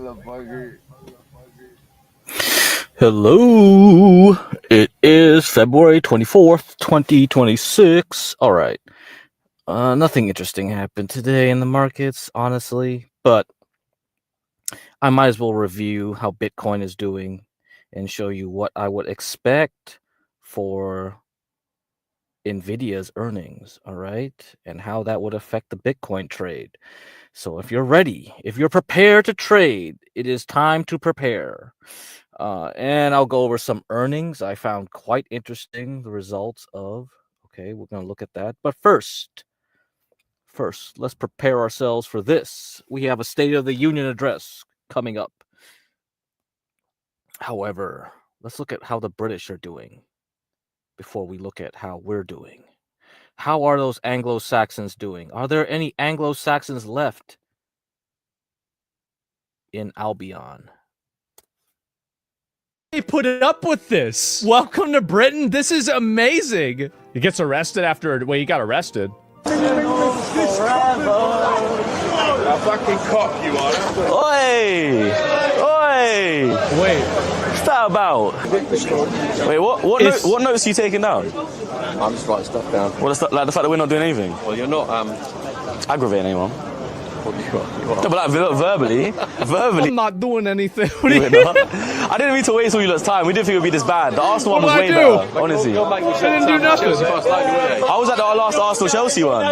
Motherfucker. Hello, it is February 24th, 2026. All right. Nothing interesting happened today in the markets, honestly, but I might as well review how Bitcoin is doing and show you what I would expect for Nvidia's earnings, all right? And how that would affect the Bitcoin trade. So if you're ready, if you're prepared to trade, it is time to prepare. And I'll go over some earnings I found quite interesting, the results of. Okay, we're going to look at that. But first, let's prepare ourselves for this. We have a State of the Union address coming up. However, let's look at how the British are doing before we look at how we're doing. How are those Anglo-Saxons doing? Are there any Anglo-Saxons left in Albion? They put it up with this. Welcome to Britain. This is amazing. He gets arrested after, he got arrested. A fucking cock you are. Oi! Oi! Wait. What's that about? Wait, what notes are you taking down? I'm just writing stuff down. What, like the fact that we're not doing anything? Well, you're not, Aggravating anyone? What you are. No, but like verbally. I'm not doing anything. What do We're you not. I didn't mean to waste all your lot's time. We didn't think it would be this bad. The Arsenal one was What way did I do? better, honestly. You're making me I didn't do nothing. I was at our last Arsenal-Chelsea one.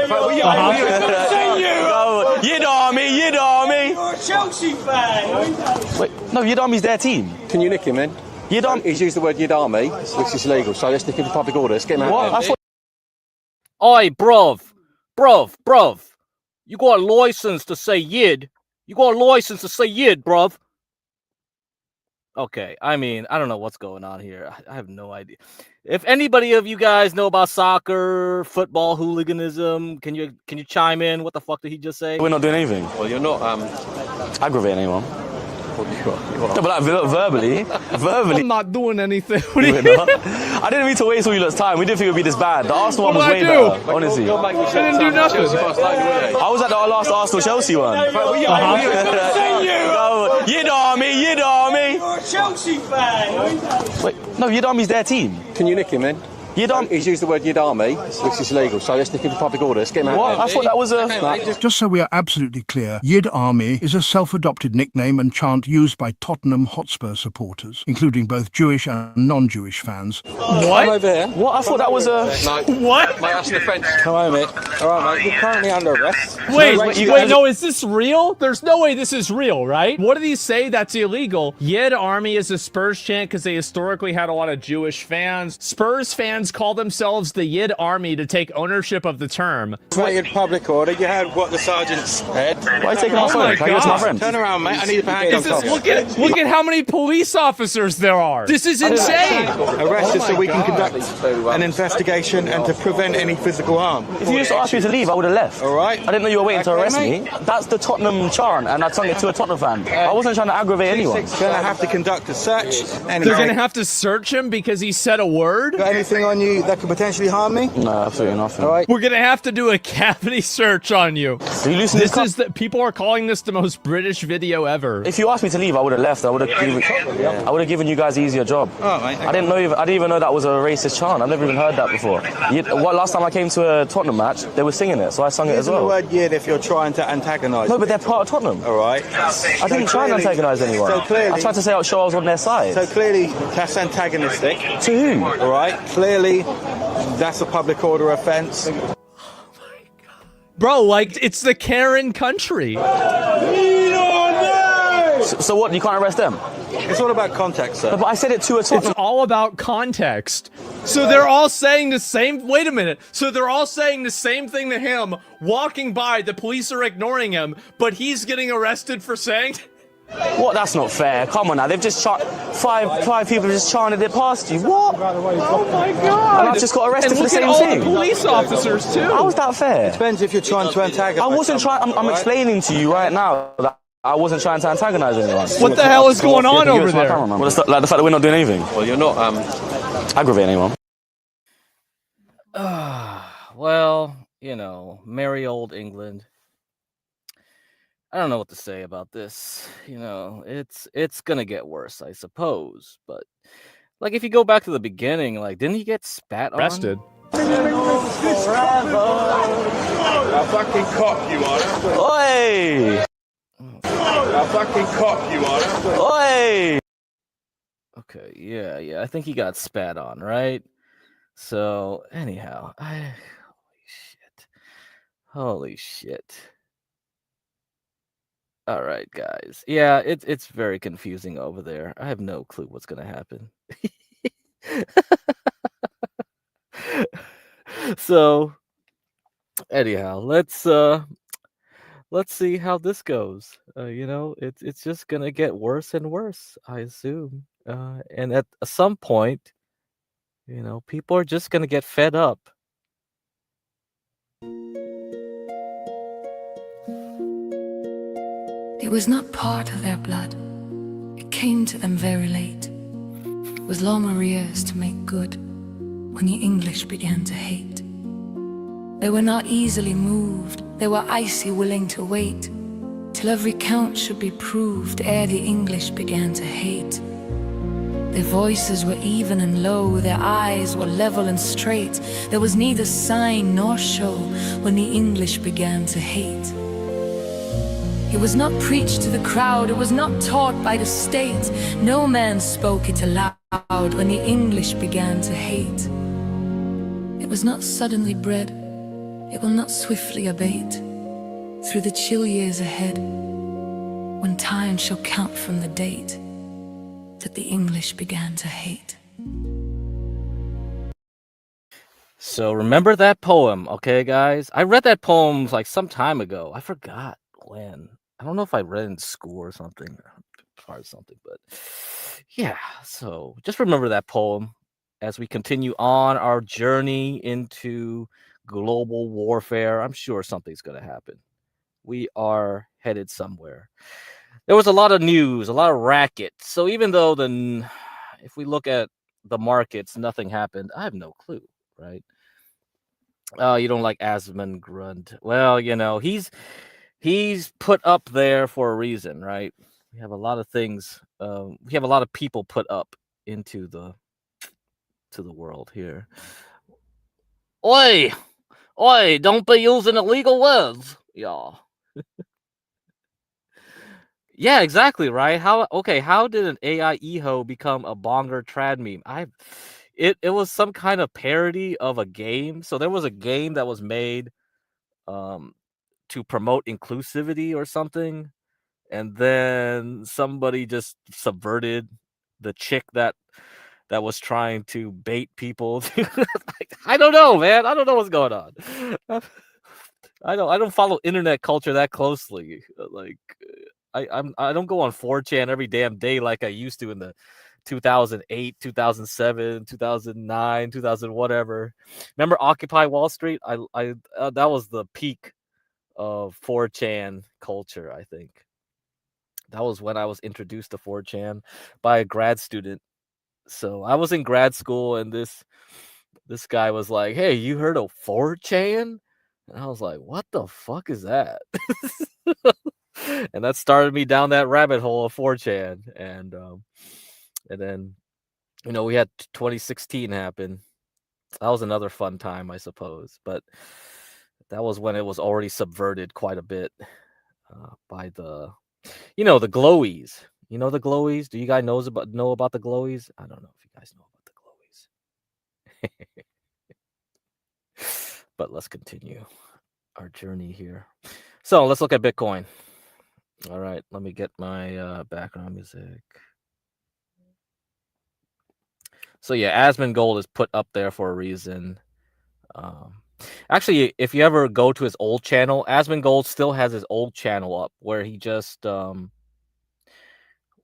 Yid Army! You're a Chelsea fan. Wait, no, Yid Army's their team. Can you nick him, man? Yid Army... He's used the word Yid Army, which is legal, so let's nick him for public order. Let's get him out What? of I there. thought... Oi, bruv. You got a license to say yid. Bruv. Okay, I mean, I don't know what's going on here. I have no idea. If anybody of you guys know about soccer, football, hooliganism, can you chime in? What the fuck did he just say? We're not doing anything. Well, you're not, Aggravating anyone? What you are. No, but like verbally. I'm not doing anything. What do you We're not. I didn't mean to waste all your lot's time. We didn't think it would be this bad. The Arsenal one was What way did I do? better, honestly. You're making me I didn't do nothing. Chelsea fans like you, weren't I was at our last Arsenal-Chelsea one. Yid Army! You're a Chelsea fan. Wait, no, Yid Army's their team. Can you nick him, man? Yid Army... He's used the word Yid Army, which is legal, so let's nick him for public order. Let's get him out What? of I there. thought that was a... Just so we are absolutely clear, Yid Army is a self-adopted nickname and chant used by Tottenham Hotspur supporters, including both Jewish and non-Jewish fans. Come over here. What? I thought that was a... No. What? Mate, that's an offence. Come over, mate. All right, mate. You're currently under arrest. Wait, you guys- no, is this real? There's no way this is real, right? What did he say that's illegal? Yid Army is a Spurs chant because they historically had a lot of Jewish fans. Spurs fans call themselves the Yid Army to take ownership of the term. Violated public order. You heard what the sergeant said. Why are you taking my Oh phone? my Can I give it to my God. friend? Turn around, mate. I need a handcuff. Look at how many police officers there are. This is insane. Arrested so we can conduct an investigation and to prevent any physical harm. If you just asked me to leave, I would have left. All right. I didn't know you were waiting to Okay, arrest mate. me. That's the Tottenham chant, and I sung it to a Tottenham fan. I wasn't trying to aggravate anyone. Gonna have to conduct a search. Anyway. They're gonna have to search him because he said a word? Got anything on you that could potentially harm me? No, absolutely nothing. All right. We're gonna have to do a cavity search on you. Are you loosening This cup? is people are calling this the most British video ever. If you asked me to leave, I would have left. I would have given you guys an easier job. Oh, mate. I didn't even know that was a racist chant. I've never even heard that before. Last time I came to a Tottenham match, they were singing it, so I sung it as Using the well. word yid if you're trying to antagonise. No, but they're part of Tottenham. All right. I didn't try and antagonise anyone. So clearly, I tried to show I was on their side. So clearly, that's antagonistic. To who? All right. Clearly, that's a public order offence. Bro, like, it's the Karen country. So what? You can't arrest them? It's all about context, sir. But I said it to a Tottenham. It's all about context. So they're all saying the same, wait a minute. So they're all saying the same thing to him, walking by, the police are ignoring him, but he's getting arrested for saying... What? That's not fair. Come on now. They've just five people have just chanted it past you. What? Oh my God. And I've just got arrested And for the look at same all thing. the police officers too. How is that fair? Depends if you're trying to antagonise. I wasn't trying. I'm right? explaining to you right now that I wasn't trying to antagonise anyone. What the hell is going on over there? Well, like the fact that we're not doing anything. Well, you're not, Aggravating anyone. Well, merry old England. I don't know what to say about this. You know, it's gonna get worse, I suppose. But like, if you go back to the beginning, like, didn't he get spat on? Arrested. A fucking cock you are. Oi! A fucking cock you are. Oi! Okay, yeah. I think he got spat on, right? So anyhow, holy shit. All right, guys. Yeah, it's very confusing over there. I have no clue what's gonna happen. So anyhow, let's see how this goes. You know, it's just gonna get worse and worse, I assume. And at some point, you know, people are just gonna get fed up. It was not part of their blood. It came to them very late. It was long arrears to make good when the English began to hate. They were not easily moved. They were icy willing to wait till every count should be proved ere the English began to hate. Their voices were even and low, their eyes were level and straight. There was neither sign nor show when the English began to hate. It was not preached to the crowd, it was not taught by the state. No man spoke it aloud when the English began to hate. It was not suddenly bred, it will not swiftly abate. Through the chill years ahead, when time shall count from the date that the English began to hate. So remember that poem, okay, guys? I read that poem like some time ago. I forgot when. I don't know if I read it in school or something, or something, but yeah. So just remember that poem as we continue on our journey into global warfare. I'm sure something's going to happen. We are headed somewhere. There was a lot of news, a lot of racket. So even though if we look at the markets, nothing happened. I have no clue, right? Oh, you don't like Asmund Grund. Well, you know, he's put up there for a reason, right? We have a lot of things. We have a lot of people put up into the world here. Oi, don't be using illegal words, y'all. Yeah, exactly, right? How did an AI EHO become a bonger trad meme? It was some kind of parody of a game. So there was a game that was made to promote inclusivity or something, and then somebody just subverted the chick that was trying to bait people. I don't know, man. I don't know what's going on. I don't follow internet culture that closely. Like I don't go on 4chan every damn day like I used to in the 2008, 2007, 2009, 2000 whatever. Remember Occupy Wall Street? I that was the peak of 4chan culture, I think. That was when I was introduced to 4chan by a grad student. So I was in grad school and this guy was like, "Hey, you heard of 4chan?" And I was like, "What the fuck is that?" And that started me down that rabbit hole of 4chan. And then, you know, we had 2016 happen. That was another fun time, I suppose. But that was when it was already subverted quite a bit by the, you know, the glowies. You know the glowies? Do you guys know about the glowies? I don't know if you guys know about the glowies. But let's continue our journey here. So let's look at Bitcoin. All right, let me get my background music. So yeah, Asmund Gold is put up there for a reason. Actually, if you ever go to his old channel, Asmund Gold still has his old channel up where he just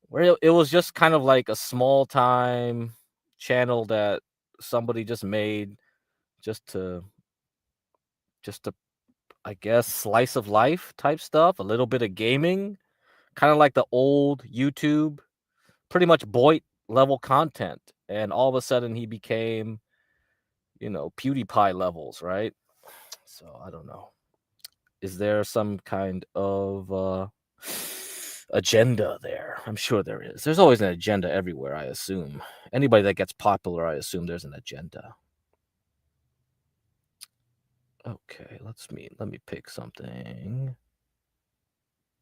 where it was just kind of like a small time channel that somebody just made just to I guess slice of life type stuff, a little bit of gaming, kind of like the old YouTube, pretty much Boyd level content. And all of a sudden he became, you know, PewDiePie levels, right? So I don't know. Is there some kind of agenda there. I'm sure there is. There's always an agenda everywhere, I assume. Anybody that gets popular, I assume there's an agenda. Okay, let me pick something.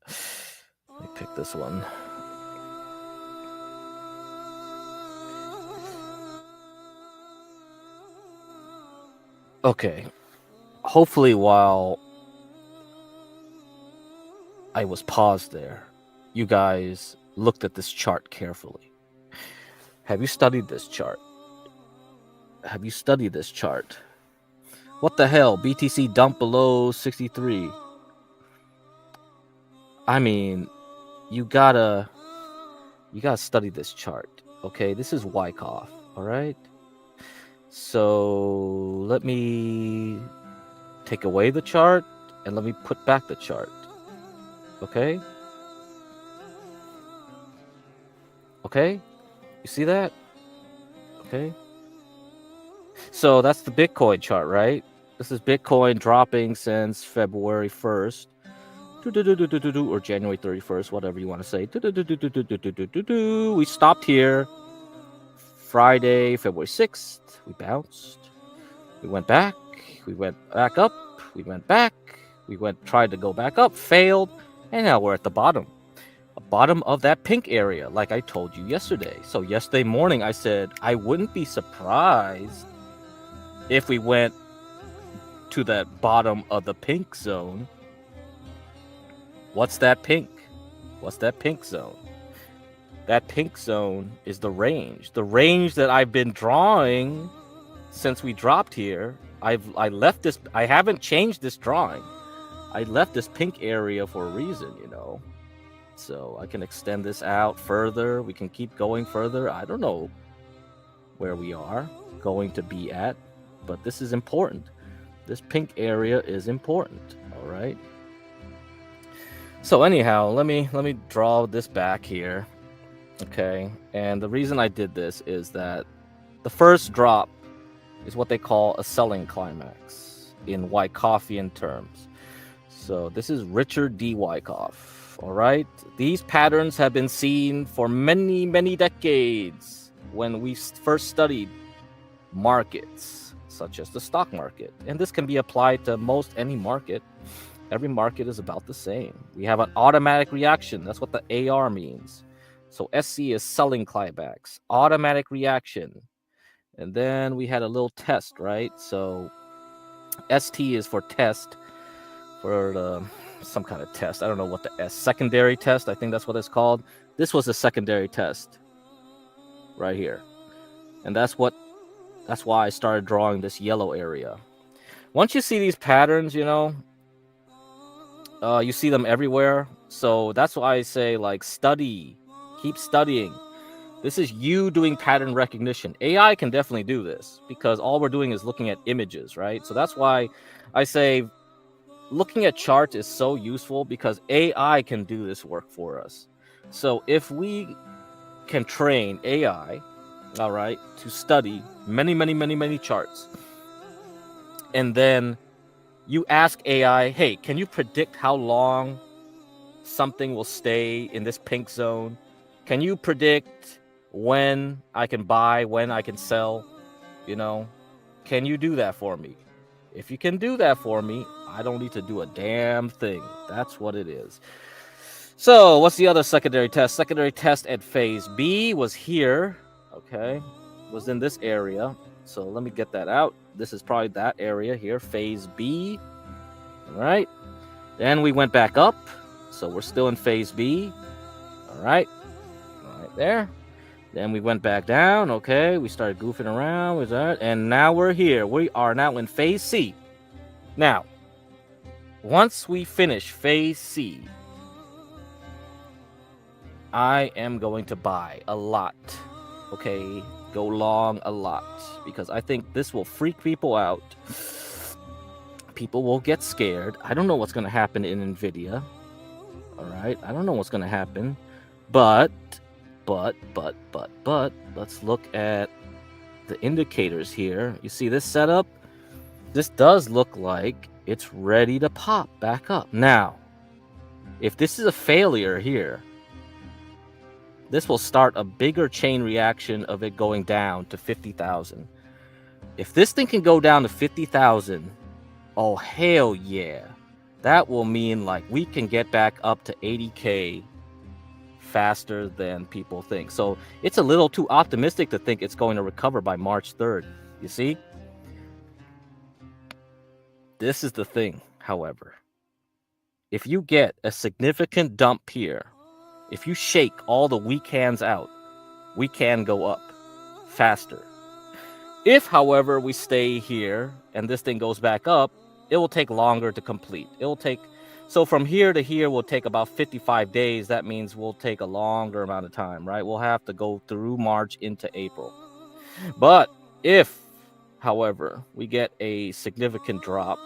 Let me pick this one. Okay. Hopefully while I was paused there, you guys looked at this chart carefully. Have you studied this chart? Have you studied this chart? What the hell? BTC dumped below 63. I mean, you gotta study this chart. Okay, this is Wyckoff, all right? So let me take away the chart and let me put back the chart. Okay? Okay? You see that? Okay? So that's the Bitcoin chart, right? This is Bitcoin dropping since February 1st. Or January 31st, whatever you want to say. We stopped here Friday, February 6th. We bounced. We went back. We went back up. We went back. We tried to go back up, failed, and now we're at the bottom. The bottom of that pink area, like I told you yesterday. So yesterday morning, I said I wouldn't be surprised if we went to that bottom of the pink zone. What's that pink? What's that pink zone? That pink zone is the range. The range that I've been drawing since we dropped here. I left this. I haven't changed this drawing. I left this pink area for a reason, you know. So I can extend this out further. We can keep going further. I don't know where we are going to be at, but this is important. This pink area is important. All right. So anyhow, let me draw this back here. Okay. And the reason I did this is that the first drop is what they call a selling climax in Wyckofian terms. So this is Richard D. Wyckoff. All right. These patterns have been seen for many, many decades when we first studied markets, such as the stock market. And this can be applied to most any market. Every market is about the same. We have an automatic reaction. That's what the AR means. So SC is selling climax, automatic reaction. And then we had a little test, right? So ST is for test, for some kind of test. I don't know what the S, secondary test. I think that's what it's called. This was a secondary test right here. And that's why I started drawing this yellow area. Once you see these patterns, you know, you see them everywhere. So that's why I say, like, study, keep studying. This is you doing pattern recognition. AI can definitely do this because all we're doing is looking at images, right? So that's why I say looking at charts is so useful because AI can do this work for us. So if we can train AI, all right, to study many charts, and then you ask AI, hey, can you predict how long something will stay in this pink zone? Can you predict when I can buy, when I can sell? You know, can you do that for me? If you can do that for me, I don't need to do a damn thing. That's what it is. So what's the other secondary test? Secondary test at phase B was here. Okay, was in this area. So let me get that out. This is probably that area here, phase B. All right. Then we went back up. So we're still in phase B. All right. Right there. Then we went back down. Okay. We started goofing around with that. And now we're here. We are now in phase C. Now, once we finish phase C, I am going to buy a lot. Okay. Go long a lot because I think this will freak people out. People will get scared. I don't know what's going to happen in NVIDIA. All right. I don't know what's going to happen. But let's look at the indicators here. You see this setup? This does look like it's ready to pop back up. Now, if this is a failure here, this will start a bigger chain reaction of it going down to 50,000. If this thing can go down to 50,000, oh hell yeah. That will mean like we can get back up to 80K faster than people think. So it's a little too optimistic to think it's going to recover by March 3rd. You see? This is the thing, however. If you get a significant dump here, if you shake all the weak hands out, we can go up faster. If, however, we stay here and this thing goes back up, it will take longer to complete. It will take, so from here to here will take about 55 days. That means we'll take a longer amount of time, right? We'll have to go through March into April. But if, however, we get a significant drop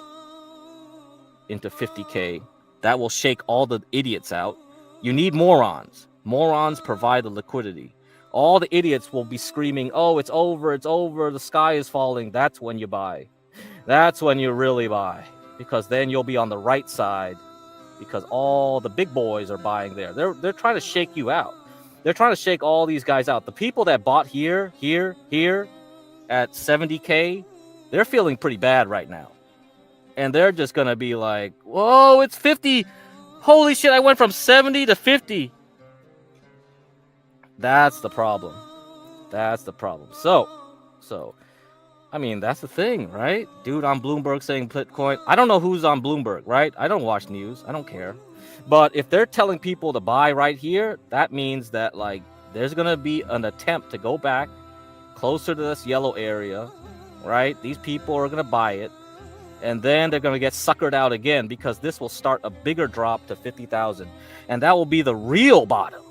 into 50K, that will shake all the idiots out. You need morons. Morons provide the liquidity. All the idiots will be screaming, oh, it's over, the sky is falling. That's when you buy. That's when you really buy. Because then you'll be on the right side. Because all the big boys are buying there. They're trying to shake you out. They're trying to shake all these guys out. The people that bought here at 70K, they're feeling pretty bad right now. And they're just going to be like, whoa, it's 50. Holy shit, I went from 70 to 50. That's the problem. That's the problem. So, I mean, that's the thing, right? Dude on Bloomberg saying Bitcoin. I don't know who's on Bloomberg, right? I don't watch news. I don't care. But if they're telling people to buy right here, that means that, like, there's going to be an attempt to go back closer to this yellow area, right? These people are going to buy it. And then they're going to get suckered out again because this will start a bigger drop to 50,000. And that will be the real bottom.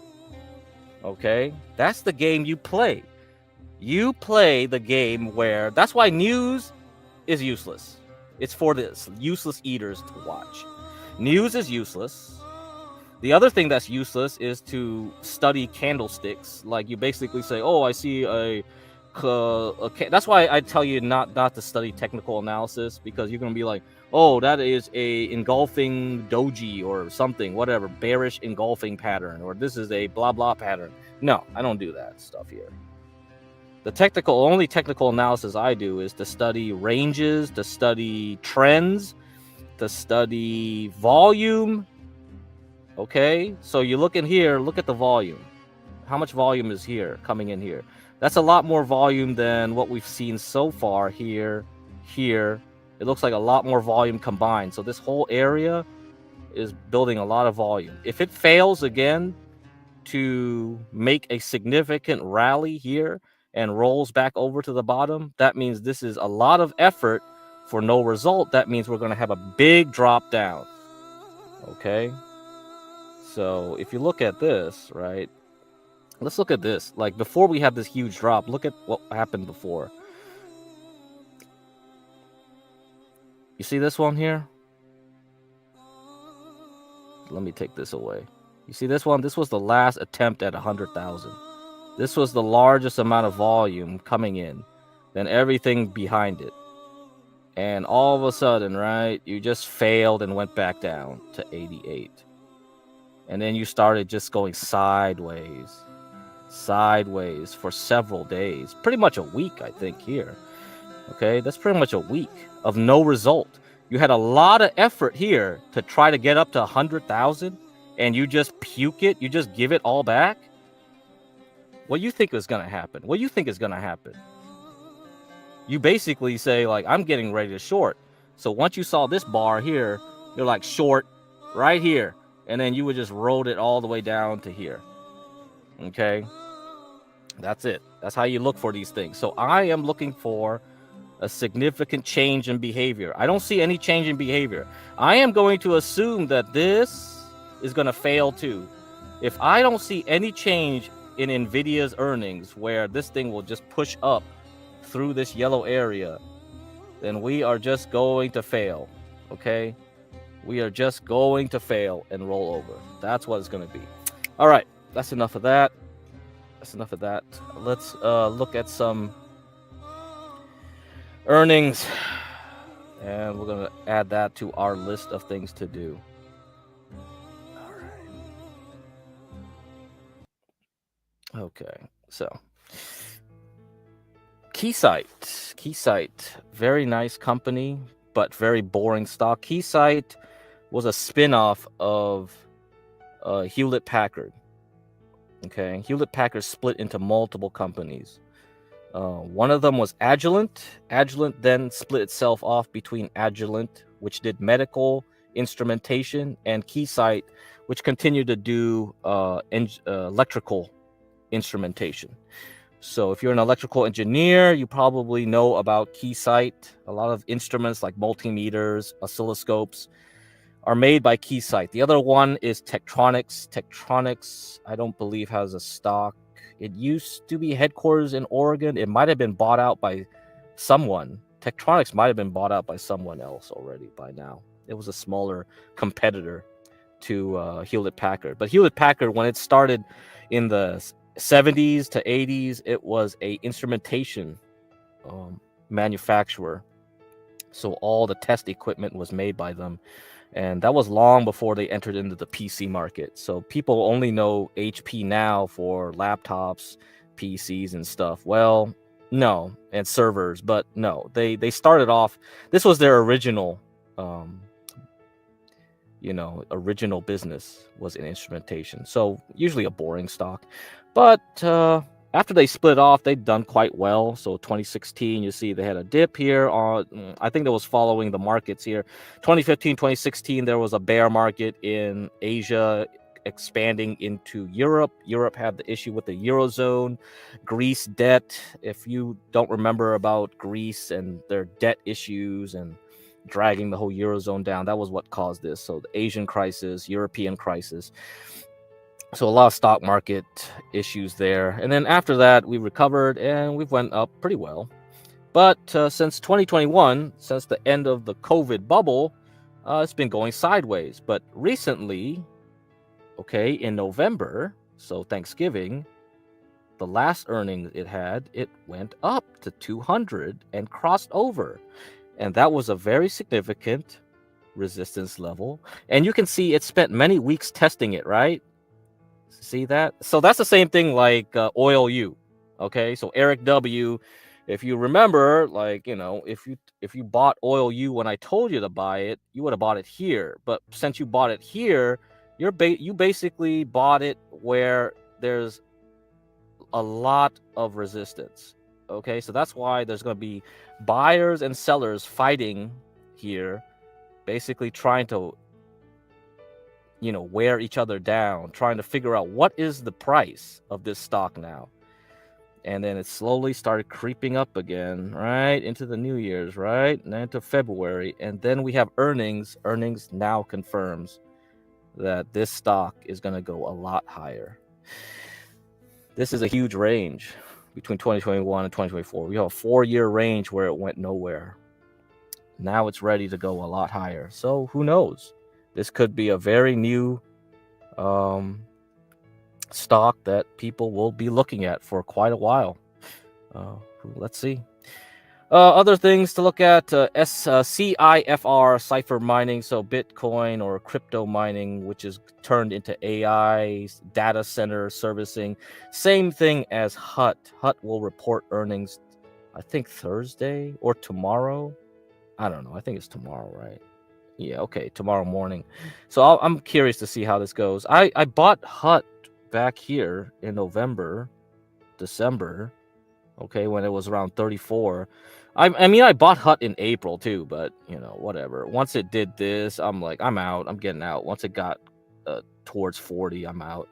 Okay? That's the game you play. You play the game where... That's why news is useless. It's for this useless eaters to watch. News is useless. The other thing that's useless is to study candlesticks. Like you basically say, oh, I see a... Okay, that's why I tell you not to study technical analysis, because you're gonna be like, oh, that is a engulfing doji or something, whatever, bearish engulfing pattern, or this is a blah blah pattern. No, I don't do that stuff here. The only technical analysis I do is to study ranges, to study trends, to study volume. Okay, so you look in here, look at the volume. How much volume is here coming in here? That's a lot more volume than what we've seen so far here. It looks like a lot more volume combined. So this whole area is building a lot of volume. If it fails again to make a significant rally here and rolls back over to the bottom, that means this is a lot of effort for no result. That means we're going to have a big drop down. Okay? So if you look at this, right? Let's look at this. Like, before we had this huge drop, look at what happened before. You see this one here? Let me take this away. You see this one? This was the last attempt at 100,000. This was the largest amount of volume coming in than everything behind it. And all of a sudden, right, you just failed and went back down to 88. And then you started just going sideways for several days, pretty much a week, I think, here. Okay, that's pretty much a week of no result. You had a lot of effort here to try to get up to 100,000, and you just puke it, you just give it all back. What do you think is going to happen? What do you think is going to happen? You basically say, like, I'm getting ready to short. So once you saw this bar here, you're like, short right here, and then you would just roll it all the way down to here. Okay, that's it. That's how you look for these things. So I am looking for a significant change in behavior. I don't see any change in behavior. I am going to assume that this is going to fail too. If I don't see any change in Nvidia's earnings where this thing will just push up through this yellow area, then we are just going to fail. Okay, we are just going to fail and roll over. That's what it's going to be. All right. That's enough of that. Let's look at some earnings, and we're going to add that to our list of things to do. All right. Okay, so Keysight, very nice company, but very boring stock. Keysight was a spin-off of Hewlett Packard. Okay, Hewlett Packard split into multiple companies. One of them was Agilent. Agilent then split itself off between Agilent, which did medical instrumentation, and Keysight, which continued to do electrical instrumentation. So if you're an electrical engineer, you probably know about Keysight. A lot of instruments like multimeters, oscilloscopes are made by Keysight. The other one is Tektronix. Tektronix, I don't believe, has a stock. It used to be headquarters in Oregon. It might have been bought out by someone. Tektronix might have been bought out by someone else already by now. It was a smaller competitor to Hewlett Packard. But Hewlett Packard, when it started in the 70s to 80s, it was a instrumentation manufacturer. So all the test equipment was made by them. And that was long before they entered into the PC market. So people only know HP now for laptops, PCs and stuff. Well, no, and servers, but no, they started off, this was their original original business was in instrumentation. So usually a boring stock. But after they split off, they'd done quite well. So 2016, you see they had a dip here. I think that was following the markets here. 2015, 2016, there was a bear market in Asia expanding into Europe. Europe had the issue with the Eurozone, Greece debt. If you don't remember about Greece and their debt issues and dragging the whole Eurozone down, that was what caused this. So the Asian crisis, European crisis. So a lot of stock market issues there. And then after that, we recovered and we went up pretty well. But since 2021, since the end of the COVID bubble, it's been going sideways. But recently, okay, in November, so Thanksgiving, the last earnings it went up to 200 and crossed over. And that was a very significant resistance level. And you can see it spent many weeks testing it, right? See that? So that's the same thing like UwU. Okay, so Eric W, if you remember, like, if you bought UwU when I told you to buy it, you would have bought it here. But since you bought it here, you basically bought it where there's a lot of resistance. Okay, so that's why there's going to be buyers and sellers fighting here, basically trying to wear each other down, trying to figure out what is the price of this stock now. And then it slowly started creeping up again, right into the New Year's, right, and into February. And then we have earnings. Earnings now confirms that this stock is going to go a lot higher. This is a huge range between 2021 and 2024. We have a 4-year range where it went nowhere. Now it's ready to go a lot higher. So who knows? This could be a very new stock that people will be looking at for quite a while. Let's see. Other things to look at, CIFR, cipher mining, so Bitcoin or crypto mining, which is turned into AI, data center servicing. Same thing as HUT. HUT will report earnings, I think Thursday or tomorrow. I don't know. I think it's tomorrow, right? Yeah, okay, tomorrow morning. So I'm curious to see how this goes. I bought HUT back here in November, December, okay, when it was around 34. I mean, I bought HUT in April too, but, whatever. Once it did this, I'm like, I'm out. I'm getting out. Once it got towards 40, I'm out.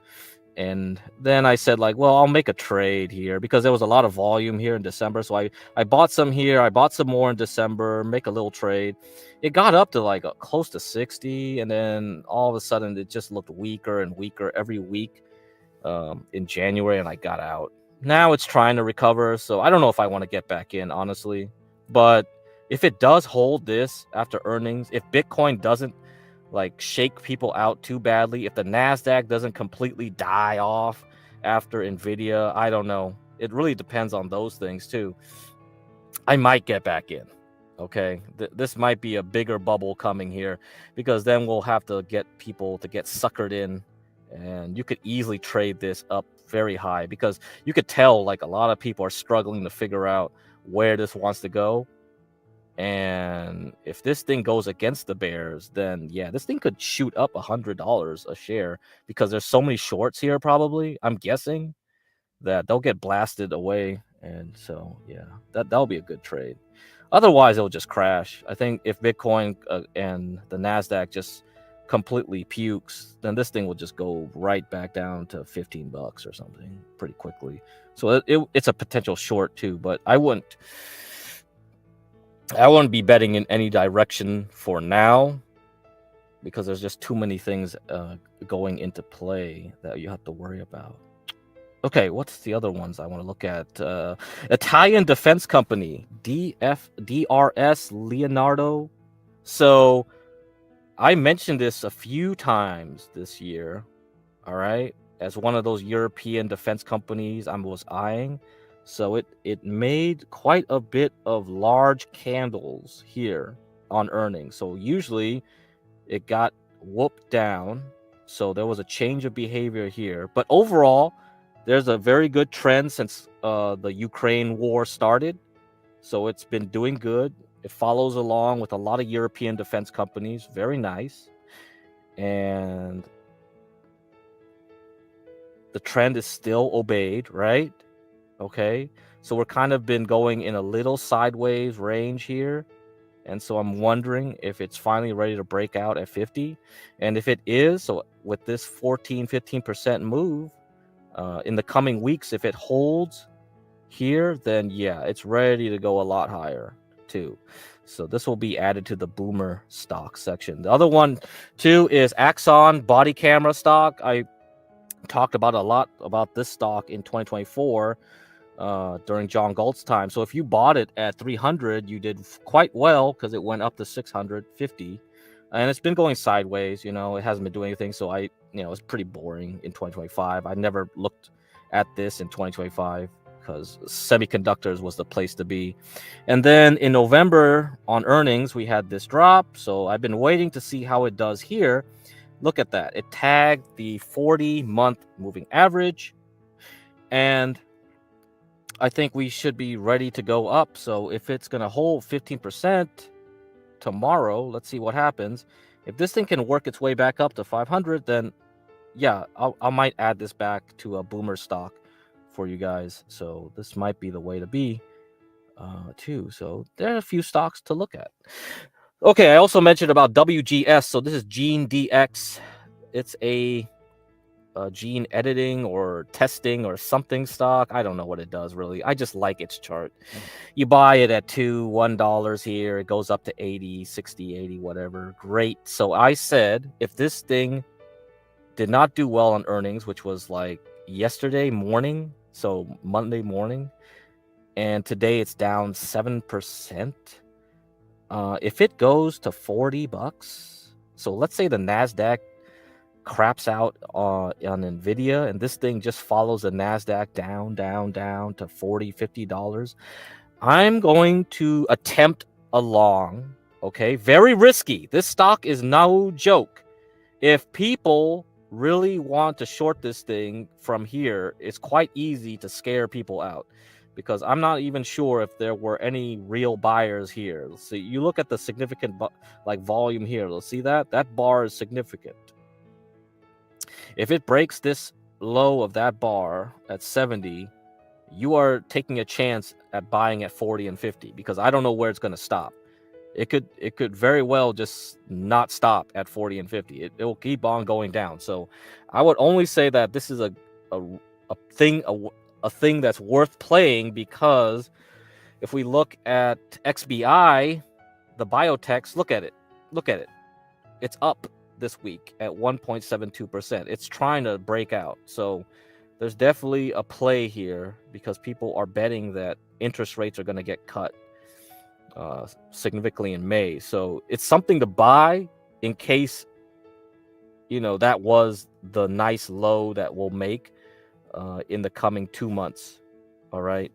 And then I said, like, well, I'll make a trade here because there was a lot of volume here in December. So I bought some here. I bought some more in December, make a little trade. It got up to like close to 60. And then all of a sudden, it just looked weaker and weaker every week in January. And I got out. Now it's trying to recover. So I don't know if I want to get back in, honestly. But if it does hold this after earnings, if Bitcoin doesn't like shake people out too badly, if the NASDAQ doesn't completely die off after Nvidia, I don't know. It really depends on those things too. I might get back in. Okay, this might be a bigger bubble coming here because then we'll have to get people to get suckered in and you could easily trade this up very high, because you could tell like a lot of people are struggling to figure out where this wants to go. And if this thing goes against the bears, then yeah, this thing could shoot up $100 a share, because there's so many shorts here. Probably, I'm guessing that they'll get blasted away, and so yeah, that'll be a good trade. Otherwise, it'll just crash. I think if Bitcoin and the Nasdaq just completely pukes, then this thing will just go right back down to $15 or something pretty quickly. So it's a potential short too, but I wouldn't be betting in any direction for now, because there's just too many things going into play that you have to worry about. Okay, what's the other ones I want to look at? Italian defense company, DRS Leonardo. So I mentioned this a few times this year, all right, as one of those European defense companies I was eyeing. So it made quite a bit of large candles here on earnings. So usually it got whooped down. So there was a change of behavior here. But overall, there's a very good trend since the Ukraine war started. So it's been doing good. It follows along with a lot of European defense companies. Very nice. And the trend is still obeyed, right? Okay, so we're kind of been going in a little sideways range here, and so I'm wondering if it's finally ready to break out at 50. And if it is, so with this 14-15% move in the coming weeks, if it holds here, then yeah, it's ready to go a lot higher too. So this will be added to the boomer stock section. The other one too is Axon body camera stock. I talked about a lot about this stock in 2024 during John Galt's time. So if you bought it at 300, you did quite well, because it went up to 650, and it's been going sideways. It hasn't been doing anything. So it's pretty boring in 2025. I never looked at this in 2025 because semiconductors was the place to be. And then in November on earnings, we had this drop. So I've been waiting to see how it does here. Look at that. It tagged the 40-month moving average, and I think we should be ready to go up. So if it's going to hold 15% tomorrow, let's see what happens. If this thing can work its way back up to 500, then yeah, I might add this back to a boomer stock for you guys. So this might be the way to be too. So there are a few stocks to look at. Okay, I also mentioned about WGS. So this is Gene DX. It's a gene editing or testing or something stock. I don't know what it does really. I just like its chart. You buy it at $1 here. It goes up to 80, 60, 80, whatever. Great. So I said, if this thing did not do well on earnings, which was like yesterday morning, so Monday morning, and today it's down 7%. If it goes to $40, so let's say the Nasdaq craps out on Nvidia, and this thing just follows the Nasdaq down to $40-50, I'm going to attempt a long. Okay, very risky. This stock is no joke. If people really want to short this thing from here, it's quite easy to scare people out, because I'm not even sure if there were any real buyers here. Let's see. You look at the significant volume here. Let's see that bar is significant. If it breaks this low of that bar at 70, you are taking a chance at buying at 40 and 50, because I don't know where it's going to stop. It could very well just not stop at 40 and 50. It will keep on going down. So I would only say that this is a thing that's worth playing, because if we look at XBI, the biotechs, look at it. It's up this week at 1.72%. It's trying to break out. So there's definitely a play here, because people are betting that interest rates are going to get cut significantly in May. So it's something to buy in case that was the nice low that we'll make in the coming 2 months. All right,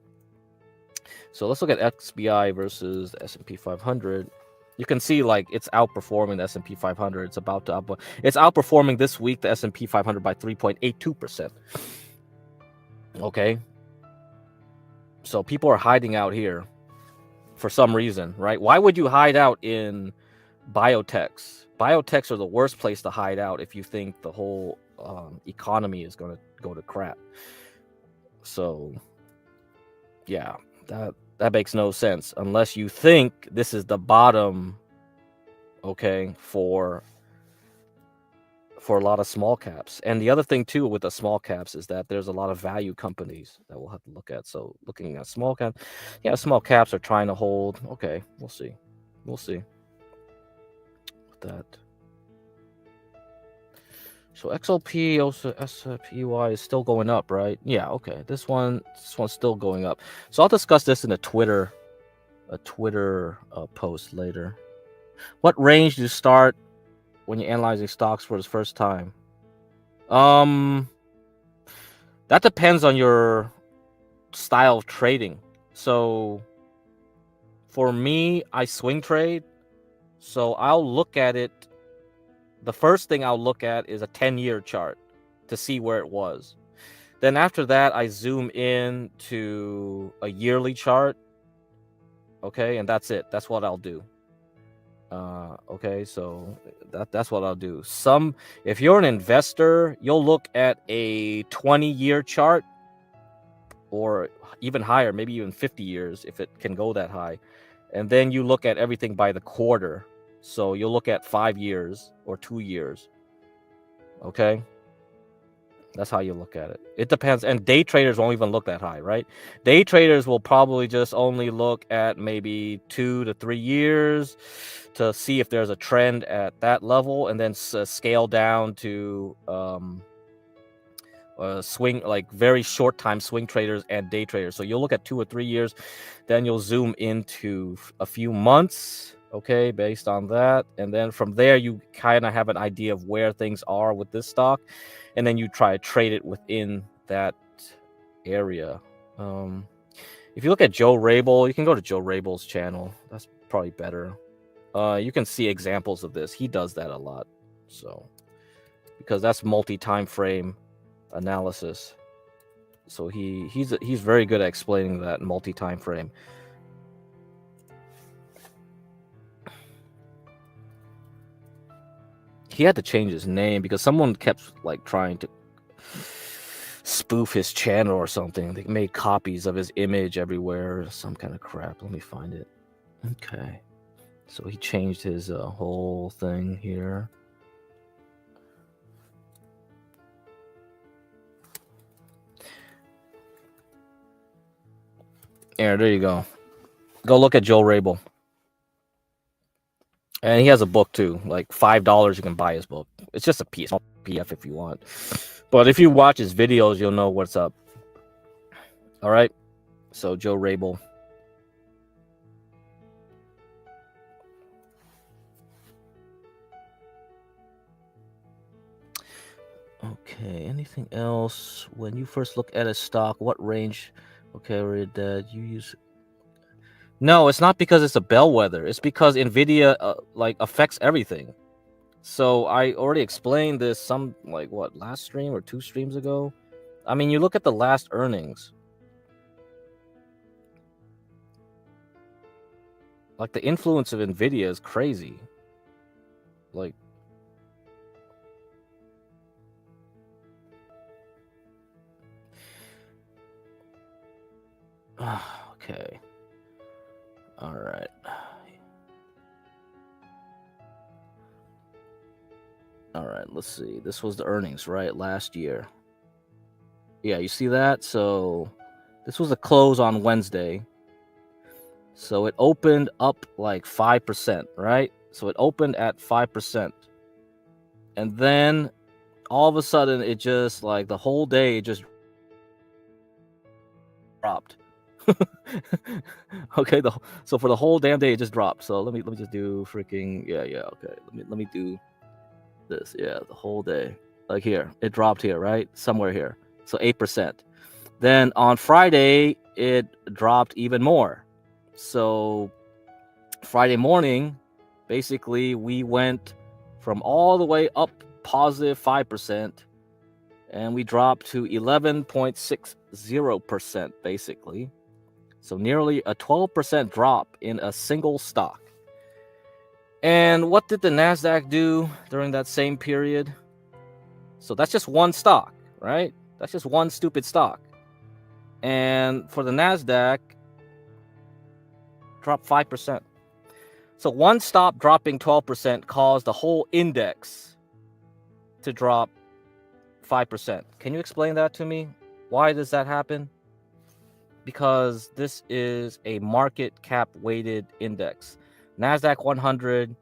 so let's look at XBI versus the S&P 500. You can see like it's outperforming the S&P 500. It's about to it's outperforming this week the S&P 500 by 3.82%. Okay. So people are hiding out here for some reason, right? Why would you hide out in biotechs? Biotechs are the worst place to hide out if you think the whole economy is going to go to crap. So yeah, that makes no sense unless you think this is the bottom, okay, for a lot of small caps. And the other thing too with the small caps is that there's a lot of value companies that we'll have to look at. So looking at small cap, yeah, small caps are trying to hold. Okay, we'll see with that. So XLP, also SPY is still going up, right? Yeah, okay. This one's still going up. So I'll discuss this in a Twitter post later. What range do you start when you're analyzing stocks for the first time? That depends on your style of trading. So for me, I swing trade. So I'll look at it. The first thing I'll look at is a 10-year chart to see where it was. Then after that, I zoom in to a yearly chart. Okay, and that's it. That's what I'll do. Okay, so that's what I'll do. If you're an investor, you'll look at a 20-year chart or even higher, maybe even 50 years if it can go that high. And then you look at everything by the quarter. So you'll look at 5 years or 2 years. Okay? That's how you look at it. It depends. And day traders won't even look that high, right? Day traders will probably just only look at maybe 2 to 3 years to see if there's a trend at that level, and then scale down to swing, like very short time swing traders and day traders. So you'll look at 2 or 3 years, then you'll zoom into a few months, okay, based on that. And then from there, you kind of have an idea of where things are with this stock. And then you try to trade it within that area. If you look at Joe Rabel, you can go to Joe Rabel's channel. That's probably better. You can see examples of this. He does that a lot. So, because that's multi-time frame analysis. So he's very good at explaining that multi-time frame. He had to change his name because someone kept like trying to spoof his channel or something. They made copies of his image everywhere, some kind of crap. Let me find it. Okay, so he changed his whole thing here. There you go. Go look at Joe Rabel. And he has a book too, like $5 you can buy his book. It's just a PDF if you want. But if you watch his videos, you'll know what's up. All right. So Joe Rabel. Okay, anything else? When you first look at a stock, what range? Okay, read that you use. No, it's not because it's a bellwether. It's because Nvidia like affects everything. So I already explained this last stream or 2 streams ago. I mean, you look at the last earnings. Like the influence of Nvidia is crazy. Like okay. All right. All right, let's see. This was the earnings, right? Last year. Yeah, you see that? So this was a close on Wednesday. So it opened up like 5%, right? So it opened at 5%. And then all of a sudden it just like the whole day it just dropped. Okay, so for the whole damn day it just dropped. So let me just do freaking okay. Let me do this. Yeah, the whole day. Like here, it dropped here, right? Somewhere here. So 8%. Then on Friday it dropped even more. So Friday morning Basically, we went from all the way up positive 5%, and we dropped to 11.60%, basically. So nearly a 12% drop in a single stock. And what did the NASDAQ do during that same period? So that's just one stock, right? That's just one stupid stock. And for the NASDAQ, dropped 5%. So one stock dropping 12% caused the whole index to drop 5%. Can you explain that to me? Why does that happen? Because this is a market cap weighted index. NASDAQ 100,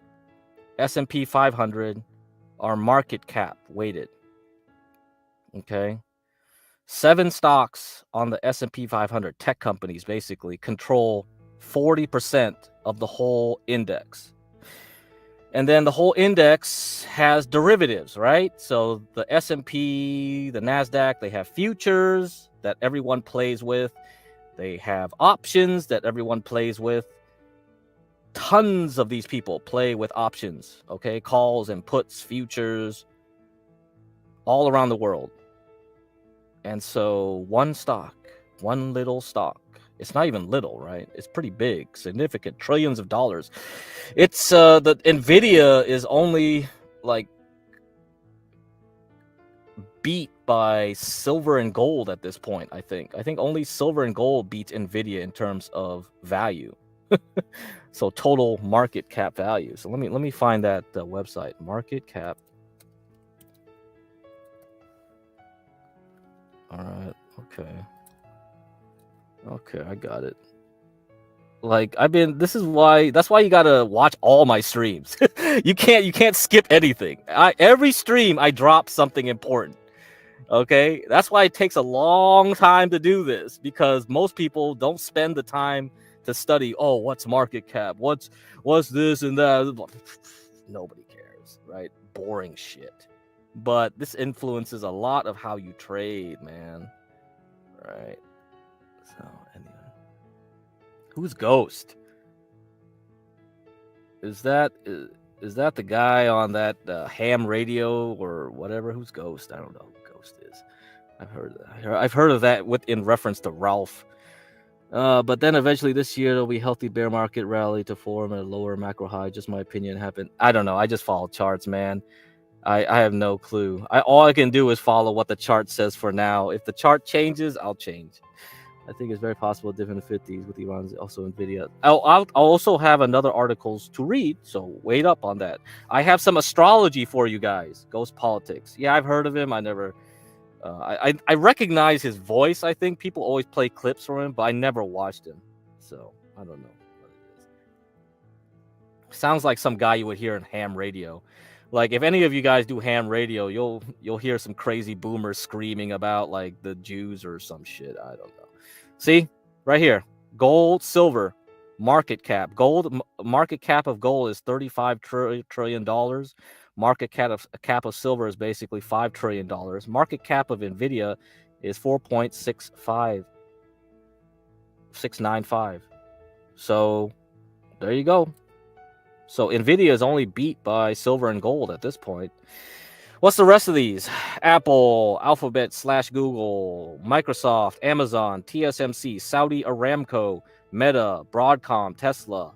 S&P 500 are market cap weighted. Okay. 7 stocks on the S&P 500, tech companies basically, control 40% of the whole index. And then the whole index has derivatives, right? So the S&P, the NASDAQ, they have futures that everyone plays with. They have options that everyone plays with. Tons of these people play with options, okay? Calls and puts, futures, all around the world. And so one stock, one little stock, it's not even little, right? It's pretty big, significant, trillions of dollars. It's the Nvidia is only like beat by silver and gold at this point. I think only silver and gold beats Nvidia in terms of value. So total market cap value. So let me find that website, market cap. All right. Okay, I got it. Like that's why you gotta watch all my streams. you can't skip anything. Every stream I drop something important. Okay, that's why it takes a long time to do this, because most people don't spend the time to study. Oh, what's market cap? What's this and that? Nobody cares, right? Boring shit. But this influences a lot of how you trade, man. Right. So anyway, who's Ghost? Is that the guy on that ham radio or whatever? Who's Ghost? I don't know who Ghost is. I've heard of that in reference to Ralph. But then eventually this year there'll be a healthy bear market rally to form at a lower macro high. Just my opinion happened. I don't know. I just follow charts, man. I have no clue. All I can do is follow what the chart says for now. If the chart changes, I'll change. I think it's very possible div in the 50s with Iran's also Nvidia. I'll also have another articles to read, so wait up on that. I have some astrology for you guys. Ghost Politics. Yeah, I've heard of him. I never. I recognize his voice. I think people always play clips from him, but I never watched him, so I don't know what it is. Sounds like some guy you would hear in ham radio. Like if any of you guys do ham radio, you'll hear some crazy boomers screaming about like the Jews or some shit. I don't know. See right here, gold, silver, market cap. Gold market cap of gold is $35 trillion. Market cap of silver is basically $5 trillion. Market cap of Nvidia is 4.695. So there you go. So Nvidia is only beat by silver and gold at this point. What's the rest of these? Apple, Alphabet / Google, Microsoft, Amazon, TSMC, Saudi Aramco, Meta, Broadcom, Tesla,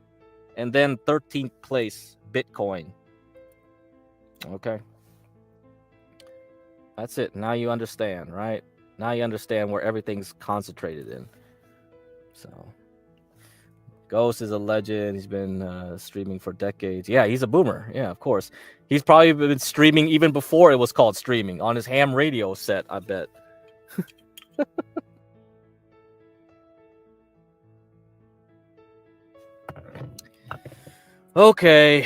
and then 13th place, Bitcoin. Okay. That's it. Now you understand, right? Now you understand where everything's concentrated in. So Ghost is a legend. He's been streaming for decades. Yeah, he's a boomer. Yeah, of course. He's probably been streaming even before it was called streaming on his ham radio set, I bet. Okay.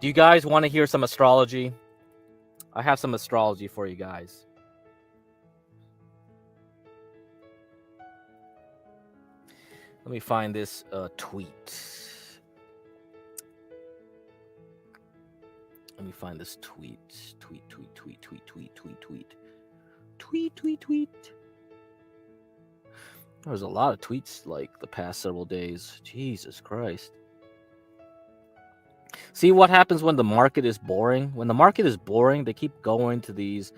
Do you guys want to hear some astrology? I have some astrology for you guys. Let me find this tweet. Let me find this tweet. Tweet. There's a lot of tweets like the past several days. Jesus Christ. See what happens when the market is boring? When the market is boring, they keep going to these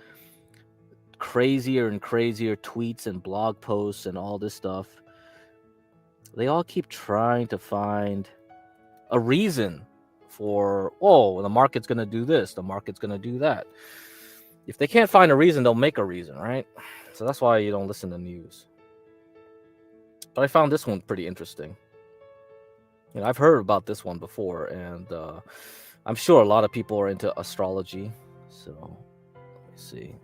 crazier and crazier tweets and blog posts and all this stuff. They all keep trying to find a reason for, oh, the market's going to do this, the market's going to do that. If they can't find a reason, they'll make a reason, right? So that's why you don't listen to news. But I found this one pretty interesting. You know, I've heard about this one before, and I'm sure a lot of people are into astrology. So let me see.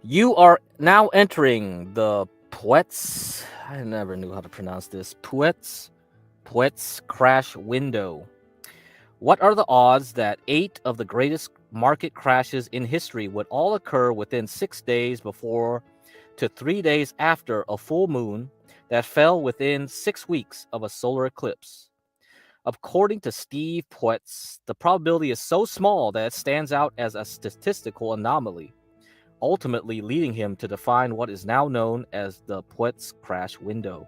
You are now entering the Poets. I never knew how to pronounce this. Poets crash window. What are the odds that 8 of the greatest market crashes in history would all occur within 6 days before to 3 days after a full moon that fell within 6 weeks of a solar eclipse? According to Steve Poets, the probability is so small that it stands out as a statistical anomaly, ultimately leading him to define what is now known as the Poets crash window.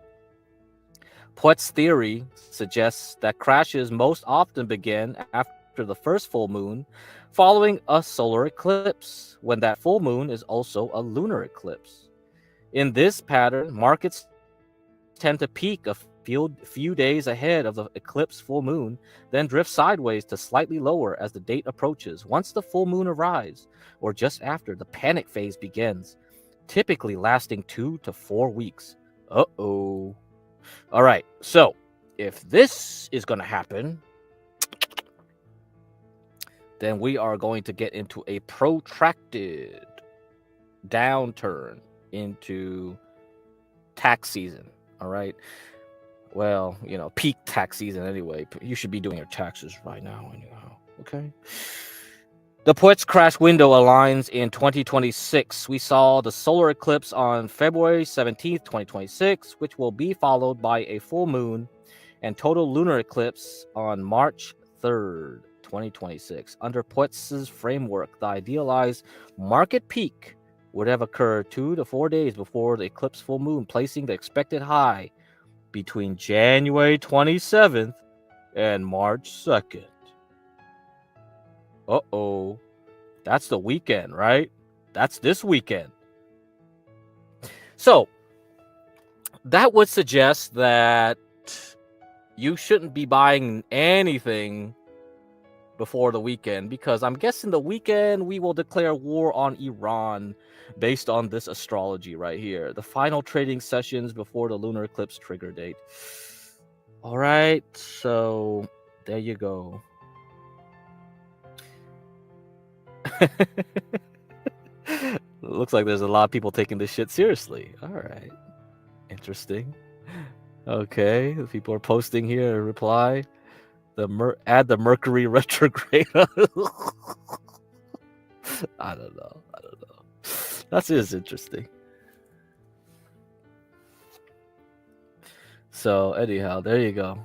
Poets' theory suggests that crashes most often begin after the first full moon following a solar eclipse, when that full moon is also a lunar eclipse. In this pattern, markets tend to peak a few days ahead of the eclipse full moon, then drift sideways to slightly lower as the date approaches. Once the full moon arrives, or just after, the panic phase begins, typically lasting 2 to 4 weeks. Uh-oh. All right, so if this is going to happen, then we are going to get into a protracted downturn into tax season. All right. Well, you know, peak tax season anyway. You should be doing your taxes right now anyhow. Okay. The Poets crash window aligns in 2026. We saw the solar eclipse on February 17th, 2026, which will be followed by a full moon and total lunar eclipse on March 3rd, 2026. Under Poets' framework, the idealized market peak would have occurred 2 to 4 days before the eclipse full moon, placing the expected high between January 27th and March 2nd. Uh-oh. That's the weekend, right? That's this weekend. So, that would suggest that you shouldn't be buying anything before the weekend, because I'm guessing the weekend we will declare war on Iran based on this astrology right here. The final trading sessions before the lunar eclipse trigger date. All right, so there you go. Looks like there's a lot of people taking this shit seriously. All right, interesting. Okay, the people are posting here a reply. Add the Mercury retrograde. I don't know. That is interesting. So anyhow, there you go.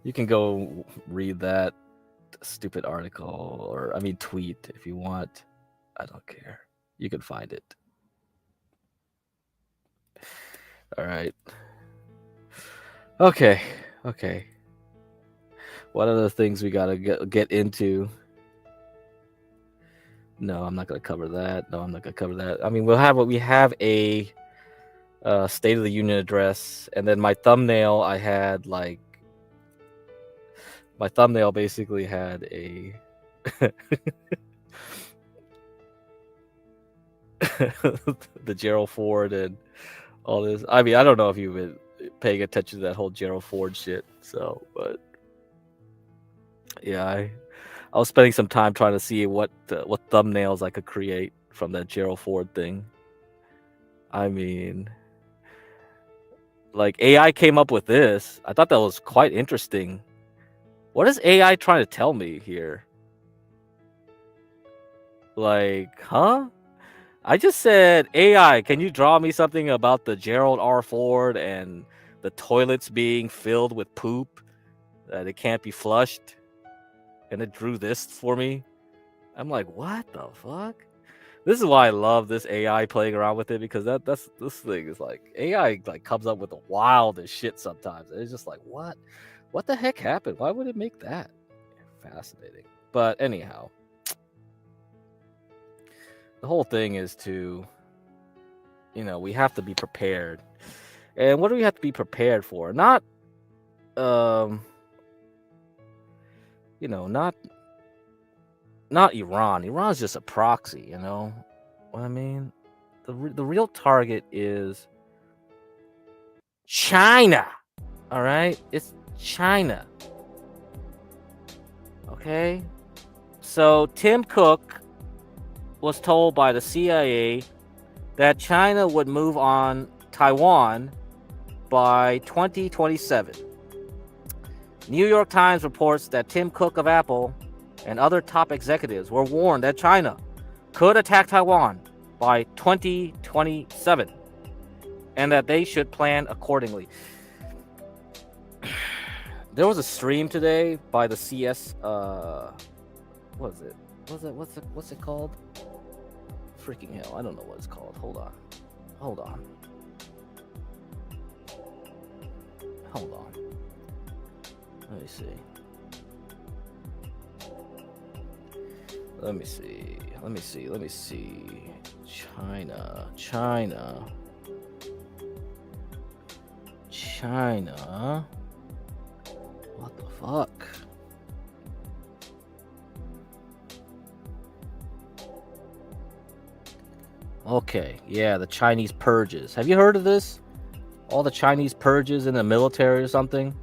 You can go read that stupid article, or tweet if you want. I don't care. You can find it. All right. Okay. What are the things we gotta get into? No, I'm not gonna cover that. We have a State of the Union address, and then my thumbnail. My thumbnail basically had a the Gerald Ford and all this. I don't know if you've been paying attention to that whole Gerald Ford shit. So, but yeah, I was spending some time trying to see what thumbnails I could create from that Gerald Ford thing. Like, AI came up with this. I thought that was quite interesting. What is AI trying to tell me here? Like, huh? I just said, AI, can you draw me something about the Gerald R. Ford and the toilets being filled with poop, that it can't be flushed? And it drew this for me. I'm like, what the fuck? This is why I love this AI playing around with it, because this thing is like AI like comes up with the wildest shit sometimes. It's just like, what the heck happened? Why would it make that? Fascinating. But anyhow, the whole thing is to, we have to be prepared. And what do we have to be prepared for? Not not Iran. Iran's just a proxy, you know what I mean? The real target is China. All right? It's China. Okay? So Tim Cook was told by the CIA that China would move on Taiwan by 2027. New York Times reports that Tim Cook of Apple and other top executives were warned that China could attack Taiwan by 2027 and that they should plan accordingly. There was a stream today by the CS what is it? What's it called? Freaking hell, I don't know what it's called. Hold on. Let me see. China. What the fuck? Okay, yeah, the Chinese purges. Have you heard of this? All the Chinese purges in the military or something?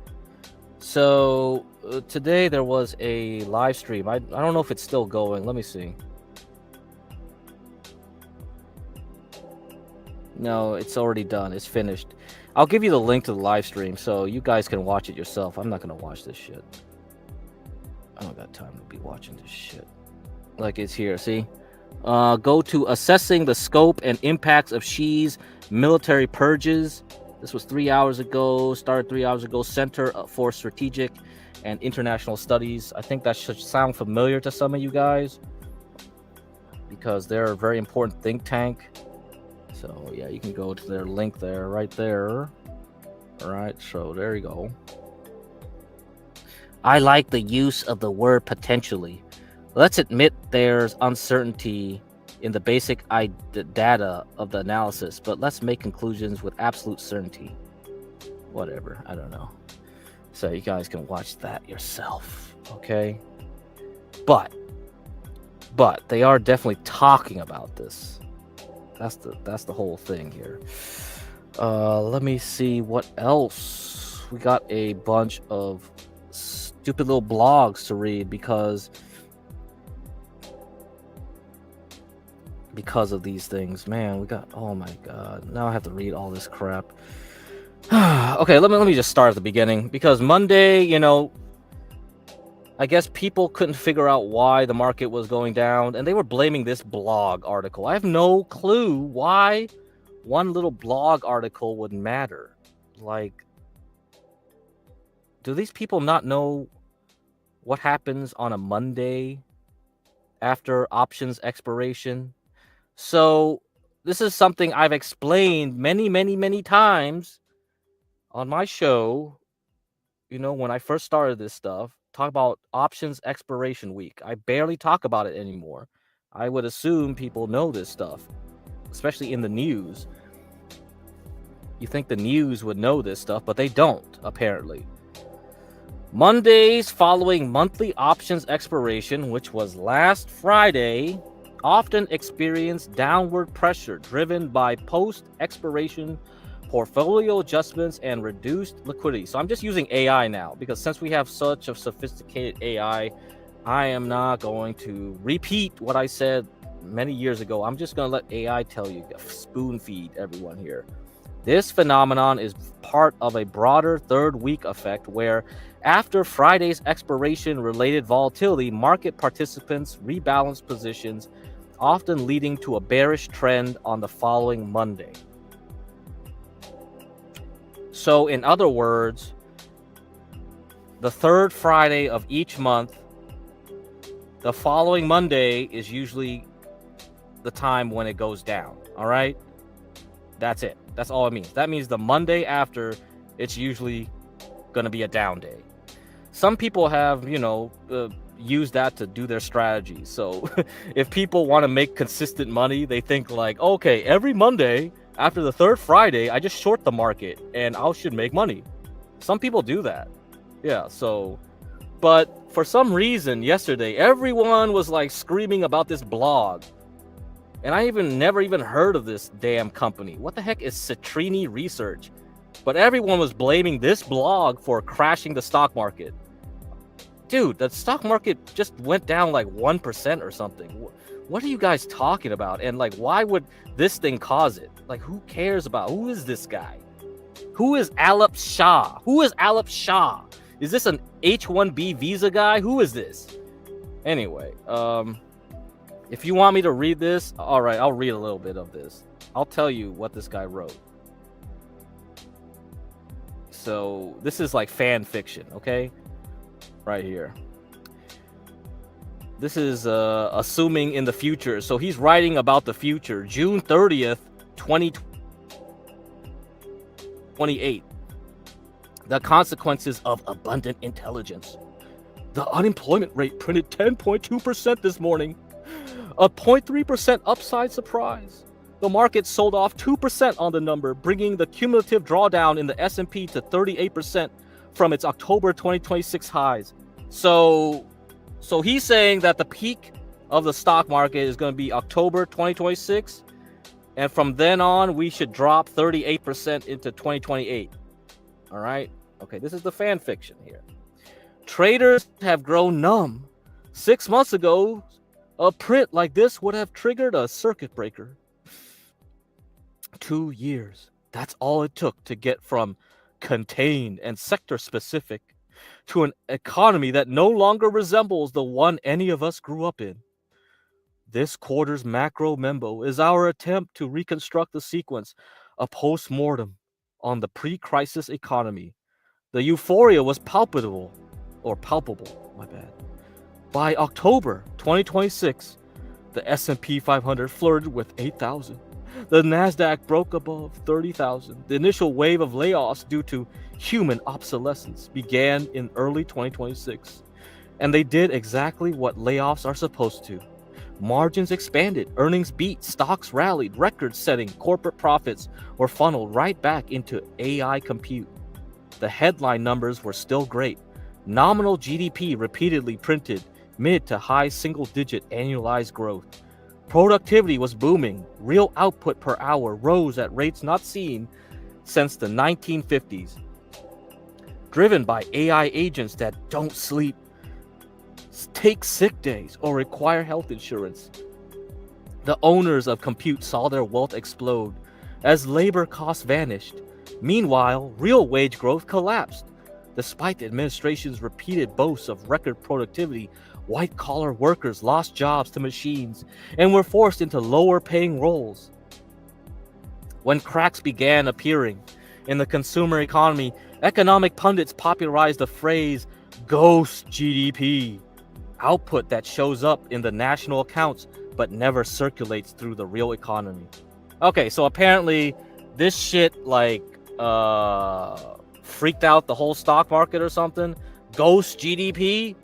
So today there was a live stream. I don't know if it's still going. Let me see. No, it's already done. It's finished. I'll give you the link to the live stream so you guys can watch it yourself. I'm not going to watch this shit. I don't got time to be watching this shit. Like, it's here, see? Go to assessing the scope and impacts of Xi's military purges. This was 3 hours ago, started 3 hours ago. Center for Strategic and International Studies. I think that should sound familiar to some of you guys because they're a very important think tank. So yeah, you can go to their link there, right there. All right, so there you go. I like the use of the word potentially. Let's admit there's uncertainty in the basic data of the analysis, but let's make conclusions with absolute certainty. Whatever, I don't know. So you guys can watch that yourself, okay? But they are definitely talking about this. That's the whole thing here. Let me see what else. We got a bunch of stupid little blogs to read because of these things. Man, we got, oh my god, now I have to read all this crap. Okay, let me just start at the beginning, because Monday, I guess people couldn't figure out why the market was going down, and they were blaming this blog article. I have no clue why one little blog article would matter. Like, do these people not know what happens on a Monday after options expiration? So this is something I've explained many times on my show. When I first started this stuff, talk about options expiration week. I barely talk about it anymore. I would assume people know this stuff, especially in the news. You think the news would know this stuff, but they don't, apparently. Mondays following monthly options expiration, which was last Friday, often experience downward pressure driven by post-expiration portfolio adjustments and reduced liquidity. So I'm just using AI now, because since we have such a sophisticated AI, I am not going to repeat what I said many years ago. I'm just going to let AI tell you, spoon feed everyone here. This phenomenon is part of a broader third week effect where after Friday's expiration related volatility, market participants rebalance positions, often leading to a bearish trend on the following Monday. So in other words, the third Friday of each month, the following Monday is usually the time when it goes down. All right, that's it. That's all it means. That means the Monday after, it's usually gonna be a down day. Some people have, you know, use that to do their strategy. So if people want to make consistent money, they think like, okay, every Monday after the third Friday, I just short the market and I should make money. Some people do that. Yeah, so, but for some reason yesterday, everyone was like screaming about this blog. And I never even heard of this damn company. What the heck is CtC Research? But everyone was blaming this blog for crashing the stock market. Dude, the stock market just went down like 1% or something. What are you guys talking about? And like, why would this thing cause it? Like, who cares about? Who is this guy? Who is Alap Shah? Who is Alap Shah? Is this an H-1B visa guy? Who is this? Anyway, if you want me to read this, all right, I'll read a little bit of this. I'll tell you what this guy wrote. So this is like fan fiction, okay? Right here. This is assuming in the future. So he's writing about the future. June 30th, 2028. The consequences of abundant intelligence. The unemployment rate printed 10.2% this morning. A 0.3% upside surprise. The market sold off 2% on the number, bringing the cumulative drawdown in the S&P to 38% from its October 2026 highs. So he's saying that the peak of the stock market is going to be October 2026, and from then on we should drop 38% into 2028. All right, okay, this is the fan fiction here. Traders have grown numb. 6 months ago, a print like this would have triggered a circuit breaker. 2 years. That's all it took to get from contained and sector specific to an economy that no longer resembles the one any of us grew up in. This quarter's macro memo is our attempt to reconstruct the sequence, a post-mortem on the pre-crisis economy. The euphoria was palpable, my bad. By October 2026, the S&P 500 flirted with 8,000. The Nasdaq broke above 30,000. The initial wave of layoffs due to human obsolescence began in early 2026. And they did exactly what layoffs are supposed to. Margins expanded, earnings beat, stocks rallied, record-setting corporate profits were funneled right back into AI compute. The headline numbers were still great. Nominal GDP repeatedly printed mid to high single-digit annualized growth. Productivity was booming. Real output per hour rose at rates not seen since the 1950s. Driven by AI agents that don't sleep, take sick days, or require health insurance. The owners of compute saw their wealth explode as labor costs vanished. Meanwhile, real wage growth collapsed. Despite the administration's repeated boasts of record productivity, white-collar workers lost jobs to machines and were forced into lower-paying roles. When cracks began appearing in the consumer economy, economic pundits popularized the phrase ghost GDP, output that shows up in the national accounts but never circulates through the real economy. Okay, so apparently this shit like freaked out the whole stock market or something. Ghost GDP.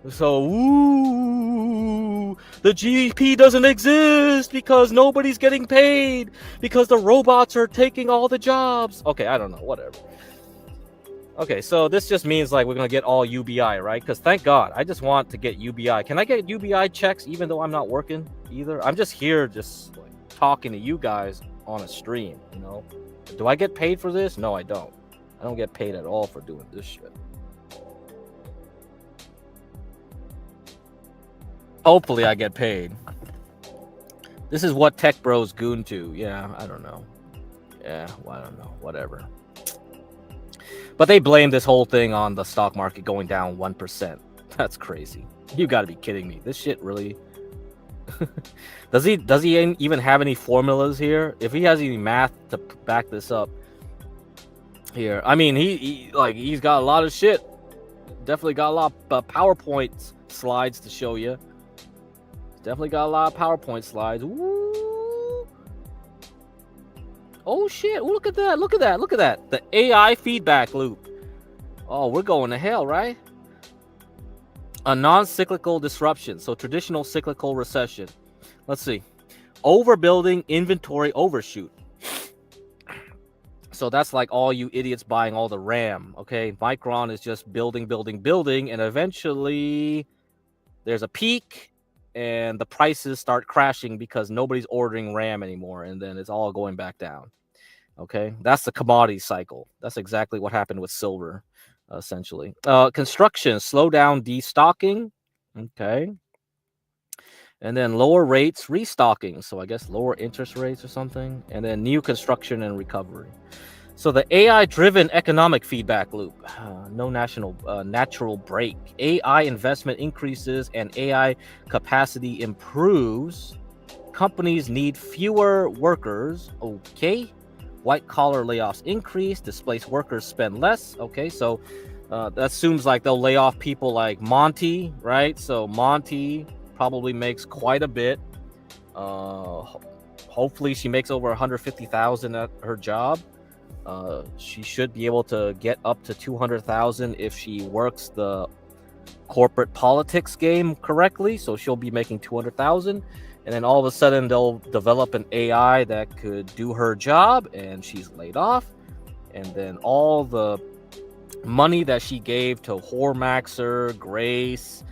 So, ooh, the GDP doesn't exist because nobody's getting paid because the robots are taking all the jobs. Okay, I don't know, whatever. Okay, so this just means like we're gonna get all UBI, right? Because thank God, I just want to get UBI. Can I get UBI checks even though I'm not working either? I'm just here just like talking to you guys on a stream, you know? Do I get paid for this? No, I don't. I don't get paid at all for doing this shit. Hopefully I get paid. This is what Tech Bros goon to. Yeah, I don't know. Yeah, well, I don't know. Whatever. But they blame this whole thing on the stock market going down 1%. That's crazy. You gotta be kidding me. This shit really... Does he even have any formulas here? If he has any math to back this up here. I mean, he's got a lot of shit. Definitely got a lot of PowerPoint slides to show you. Definitely got a lot of PowerPoint slides. Woo! Oh shit! Oh, look at that! Look at that! Look at that! The AI feedback loop. Oh, we're going to hell, right? A non-cyclical disruption. So traditional cyclical recession. Let's see. Overbuilding, inventory overshoot. So that's like all you idiots buying all the RAM. Okay, Micron is just building, and eventually there's a peak, and the prices start crashing because nobody's ordering RAM anymore, and then it's all going back down. Okay, that's the commodity cycle. That's exactly what happened with silver, essentially. Construction, slowdown, destocking. Okay. And then lower rates, restocking. So I guess lower interest rates or something. And then new construction and recovery. So the AI-driven economic feedback loop. No natural break. AI investment increases and AI capacity improves. Companies need fewer workers. Okay. White-collar layoffs increase, displaced workers spend less. Okay, so that assumes like they'll lay off people like Monty, right? So Monty probably makes quite a bit. Hopefully she makes over 150,000 at her job. She should be able to get up to 200,000 if she works the corporate politics game correctly. So she'll be making 200,000. And then all of a sudden they'll develop an AI that could do her job and she's laid off. And then all the money that she gave to Hormaxer, Grace,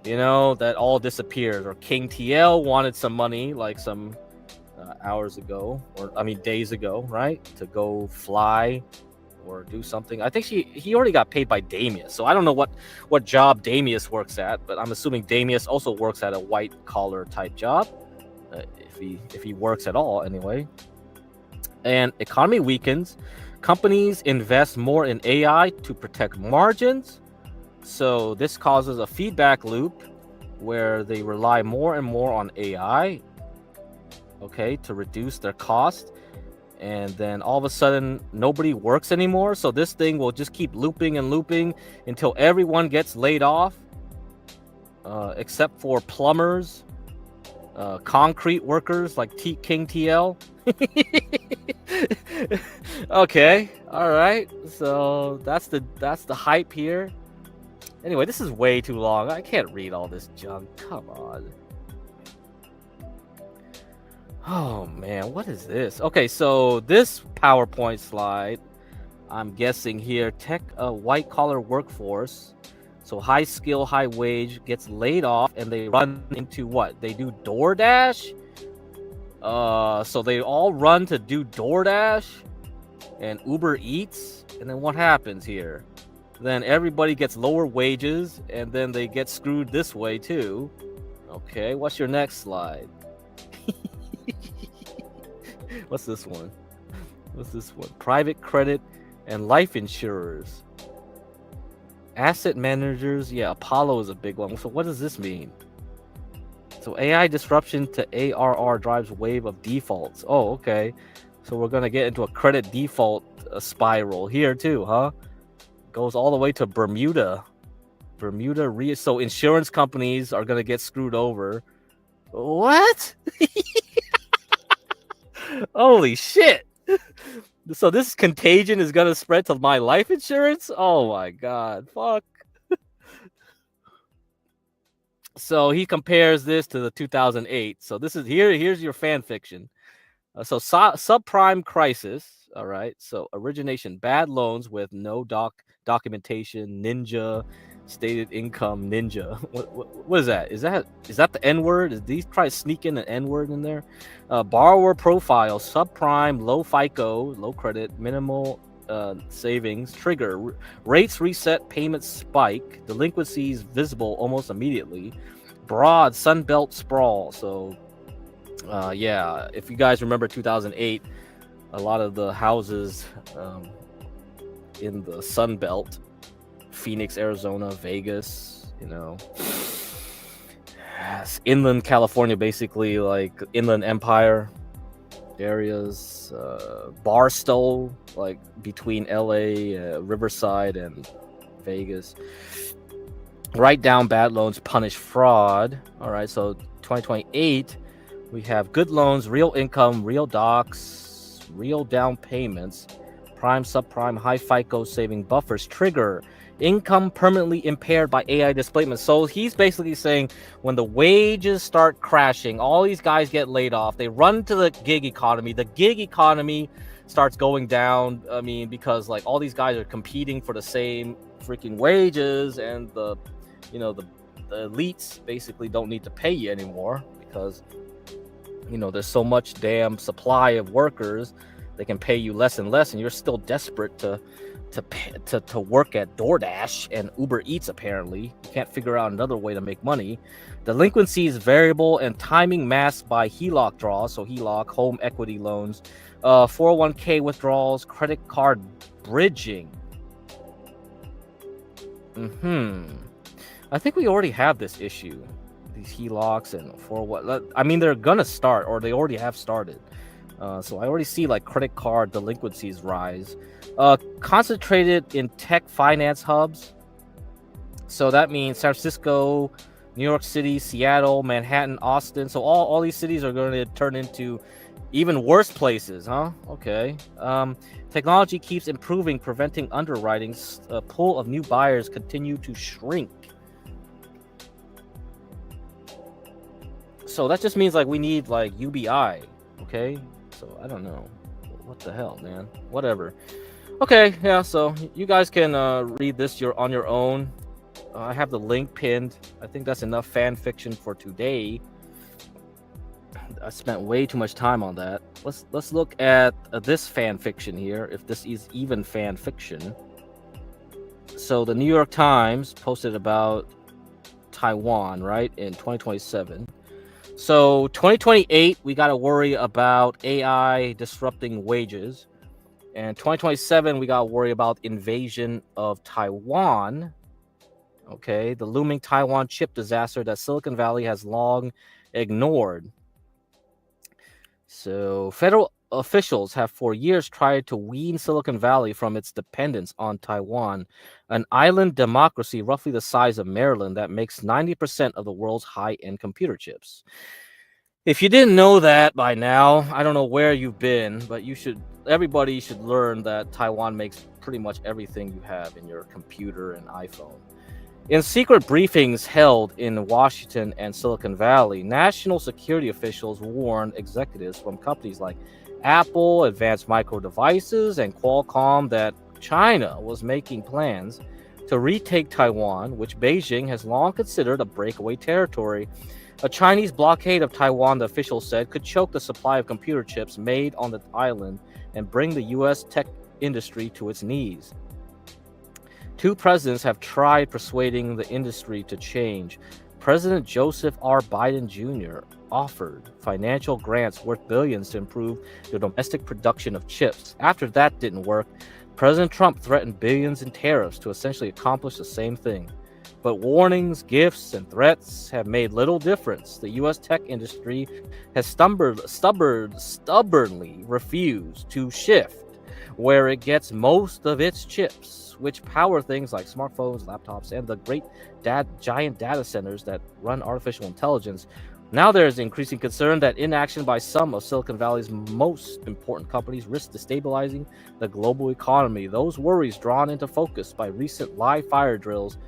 you know, that all disappeared. Or King TL wanted some money like some hours ago, or I mean days ago, right? To go fly or do something. I think he already got paid by Damius. So I don't know what job Damius works at, but I'm assuming Damius also works at a white collar type job. If he works at all anyway. And economy weakens. Companies invest more in AI to protect margins. So this causes a feedback loop where they rely more and more on AI, okay, to reduce their cost. And then all of a sudden nobody works anymore. So this thing will just keep looping and looping until everyone gets laid off, except for plumbers, concrete workers like King TL. Okay, all right. So that's the hype here. Anyway, this is way too long. I can't read all this junk. Come on. Oh man, what is this? Okay, so this PowerPoint slide, I'm guessing here, tech white collar workforce. So high skill, high wage gets laid off, and they run into what? They do DoorDash. So they all run to do DoorDash and Uber Eats, and then what happens here? Then everybody gets lower wages, and then they get screwed this way too. Okay, what's your next slide? What's this one? Private credit and life insurers. Asset managers, yeah, Apollo is a big one. So what does this mean? So AI disruption to ARR drives wave of defaults. Oh, okay. So we're going to get into a credit default spiral here too, huh? Goes all the way to Bermuda. So insurance companies are going to get screwed over. What? Holy shit. So this contagion is going to spread to my life insurance? Oh my god. Fuck. So he compares this to the 2008. So this is here's your fan fiction. So subprime crisis, all right? So origination, bad loans with no documentation, ninja, stated income, ninja. What is that? Is that the N-word? Did these try to sneak in an N-word in there? Borrower profile, subprime, low FICO, low credit, minimal savings, trigger, rates reset, payments spike, delinquencies visible almost immediately, broad Sunbelt sprawl. So yeah, if you guys remember 2008, a lot of the houses in the Sunbelt, Phoenix, Arizona, Vegas, you know, inland California, basically like Inland Empire areas, Barstow, like between LA, Riverside, and Vegas. Write down bad loans, punish fraud. All right, so 2028, we have good loans, real income, real docs, real down payments, prime, subprime, high FICO saving buffers trigger income permanently impaired by AI displacement. So he's basically saying when the wages start crashing, all these guys get laid off, they run to the gig economy. The gig economy starts going down. I mean, because like all these guys are competing for the same freaking wages, and the elites basically don't need to pay you anymore because there's so much damn supply of workers. They can pay you less and less, and you're still desperate to work at DoorDash and Uber Eats. Apparently, you can't figure out another way to make money. Delinquency is variable and timing masked by HELOC draws, so HELOC, home equity loans, 401k withdrawals, credit card bridging. I think we already have this issue. These HELOCs and I mean, they're gonna start, or they already have started. So I already see like credit card delinquencies rise. Concentrated in tech finance hubs. So that means San Francisco, New York City, Seattle, Manhattan, Austin. So all these cities are going to turn into even worse places, huh? Okay. Technology keeps improving, preventing underwritings. Pool of new buyers continue to shrink. So that just means like we need like UBI, okay? So I don't know. What the hell, man? Whatever. Okay, yeah, so you guys can read this on your own. I have the link pinned. I think that's enough fan fiction for today. I spent way too much time on that. Let's look at this fan fiction here, if this is even fan fiction. So the New York Times posted about Taiwan, right, in 2027. So 2028, we got to worry about AI disrupting wages. And 2027, we got to worry about invasion of Taiwan. Okay, the looming Taiwan chip disaster that Silicon Valley has long ignored. So federal officials have for years tried to wean Silicon Valley from its dependence on Taiwan, an island democracy roughly the size of Maryland that makes 90% of the world's high-end computer chips. If you didn't know that by now, I don't know where you've been, but everybody should learn that Taiwan makes pretty much everything you have in your computer and iPhone. In secret briefings held in Washington and Silicon Valley, national security officials warned executives from companies like Apple, Advanced Micro Devices, and Qualcomm that China was making plans to retake Taiwan, which Beijing has long considered a breakaway territory. A Chinese blockade of Taiwan, the officials said, could choke the supply of computer chips made on the island and bring the U.S. tech industry to its knees. Two presidents have tried persuading the industry to change. President Joseph R. Biden Jr. offered financial grants worth billions to improve the domestic production of chips. After that didn't work, President Trump threatened billions in tariffs to essentially accomplish the same thing. But warnings, gifts, and threats have made little difference. The U.S. tech industry has stubbornly refused to shift where it gets most of its chips, which power things like smartphones, laptops, and the great giant data centers that run artificial intelligence. Now there is increasing concern that inaction by some of Silicon Valley's most important companies risks destabilizing the global economy. Those worries drawn into focus by recent live fire drills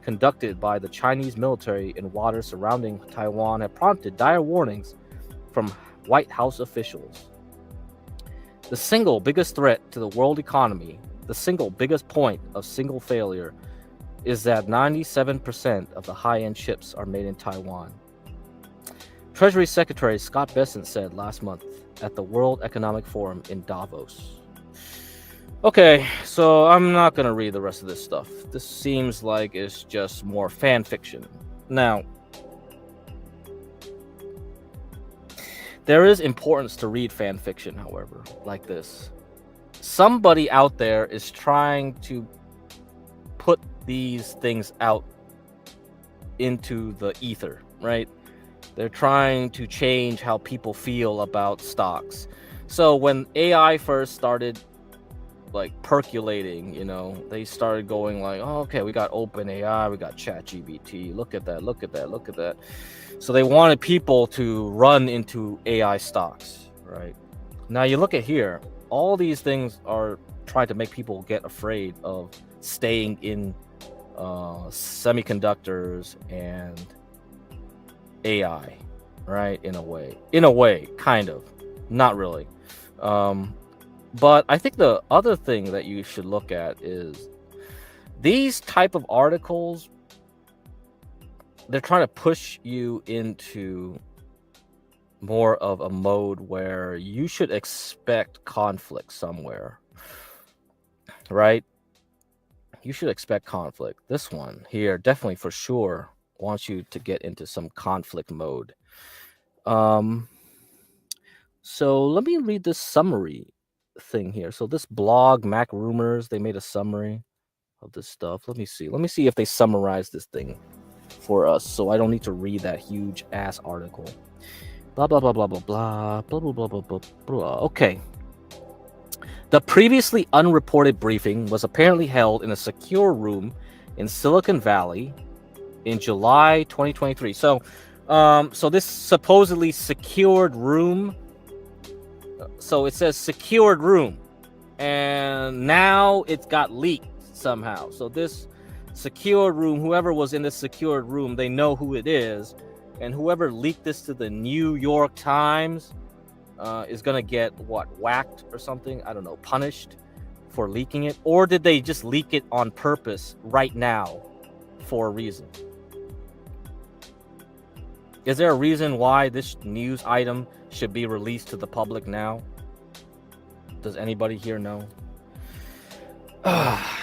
conducted by the Chinese military in waters surrounding Taiwan have prompted dire warnings from White House officials. The single biggest threat to the world economy, the single biggest point of single failure, is that 97% of the high-end chips are made in Taiwan. Treasury Secretary Scott Bessent said last month at the World Economic Forum in Davos. Okay, so I'm not going to read the rest of this stuff. This seems like it's just more fan fiction. Now, there is importance to read fan fiction, however, like this. Somebody out there is trying to put these things out into the ether, right? They're trying to change how people feel about stocks. So when AI first started like percolating, they started going like, oh, okay, we got OpenAI, we got ChatGPT, look at that. So they wanted people to run into AI stocks, right? Now you look at here, all these things are trying to make people get afraid of staying in semiconductors and AI, right? In a way, kind of, not really. But I think the other thing that you should look at is these type of articles. They're trying to push you into more of a mode where you should expect conflict somewhere, right? You should expect conflict. This one here definitely for sure wants you to get into some conflict mode. So let me read this summary thing here. So this blog, Mac Rumors, they made a summary of this stuff. Let me see if they summarize this thing for us, so I don't need to read that huge ass article. Blah blah blah blah blah blah blah blah blah blah blah blah. Okay. The previously unreported briefing was apparently held in a secure room in Silicon Valley in July 2023. So this supposedly secured room. So it says secured room, and now it's got leaked somehow. So this secured room, whoever was in this secured room, they know who it is, and whoever leaked this to the New York Times is gonna get whacked or something, I don't know, punished for leaking it. Or did they just leak it on purpose right now for a reason? Is there a reason why this news item should be released to the public now? Does anybody here know?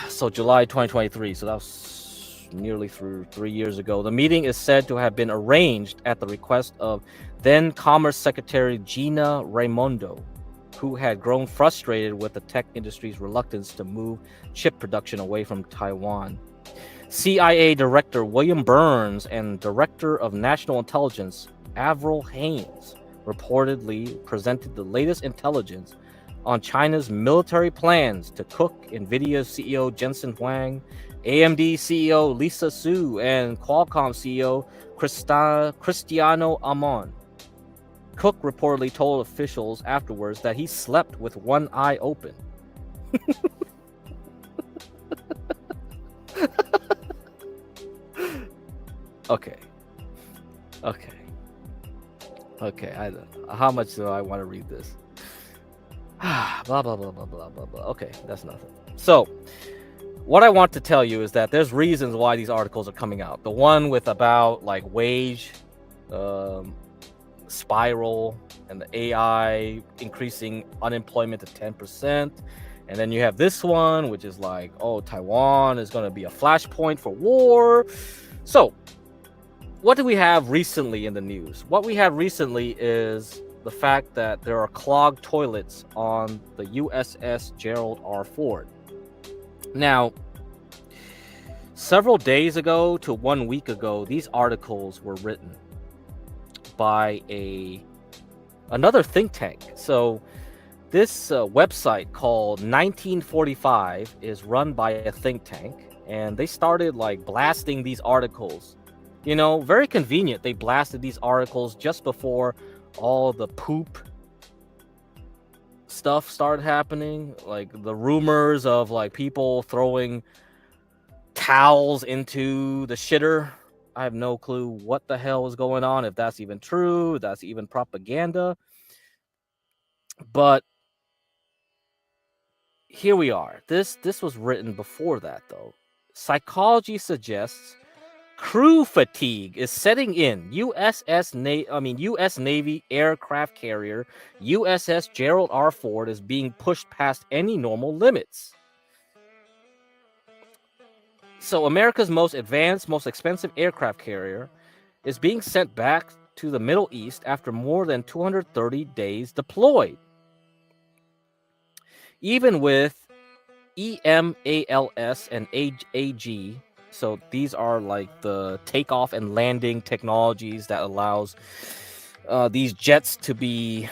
So July 2023, so that was nearly through 3 years ago. The meeting is said to have been arranged at the request of then Commerce Secretary Gina Raimondo, who had grown frustrated with the tech industry's reluctance to move chip production away from Taiwan. CIA Director William Burns and Director of National Intelligence Avril Haines reportedly presented the latest intelligence on China's military plans to cook NVIDIA CEO Jensen Huang, AMD CEO Lisa Su, and Qualcomm CEO Cristiano Amon. Cook reportedly told officials afterwards that he slept with one eye open. Okay. How much do I want to read this? Blah, blah, blah, blah, blah, blah, blah. Okay, that's nothing. So, what I want to tell you is that there's reasons why these articles are coming out. The one with about like wage spiral and the AI increasing unemployment to 10%. And then you have this one, which is like, oh, Taiwan is going to be a flashpoint for war. So, what do we have recently in the news? What we have recently is the fact that there are clogged toilets on the USS Gerald R. Ford. Now, several days ago to 1 week ago, these articles were written by another think tank. So this website called 1945 is run by a think tank, and they started like blasting these articles. You know, very convenient. They blasted these articles just before all the poop stuff started happening, like the rumors of like people throwing towels into the shitter. I have no clue what the hell is going on, if that's even true, if that's even propaganda. But here we are. This was written before that, though. Psychology suggests crew fatigue is setting in. U.S. Navy aircraft carrier USS Gerald R. Ford is being pushed past any normal limits. So America's most advanced, most expensive aircraft carrier is being sent back to the Middle East after more than 230 days deployed. Even with EMALS and AG, so these are like the takeoff and landing technologies that allows these jets to be,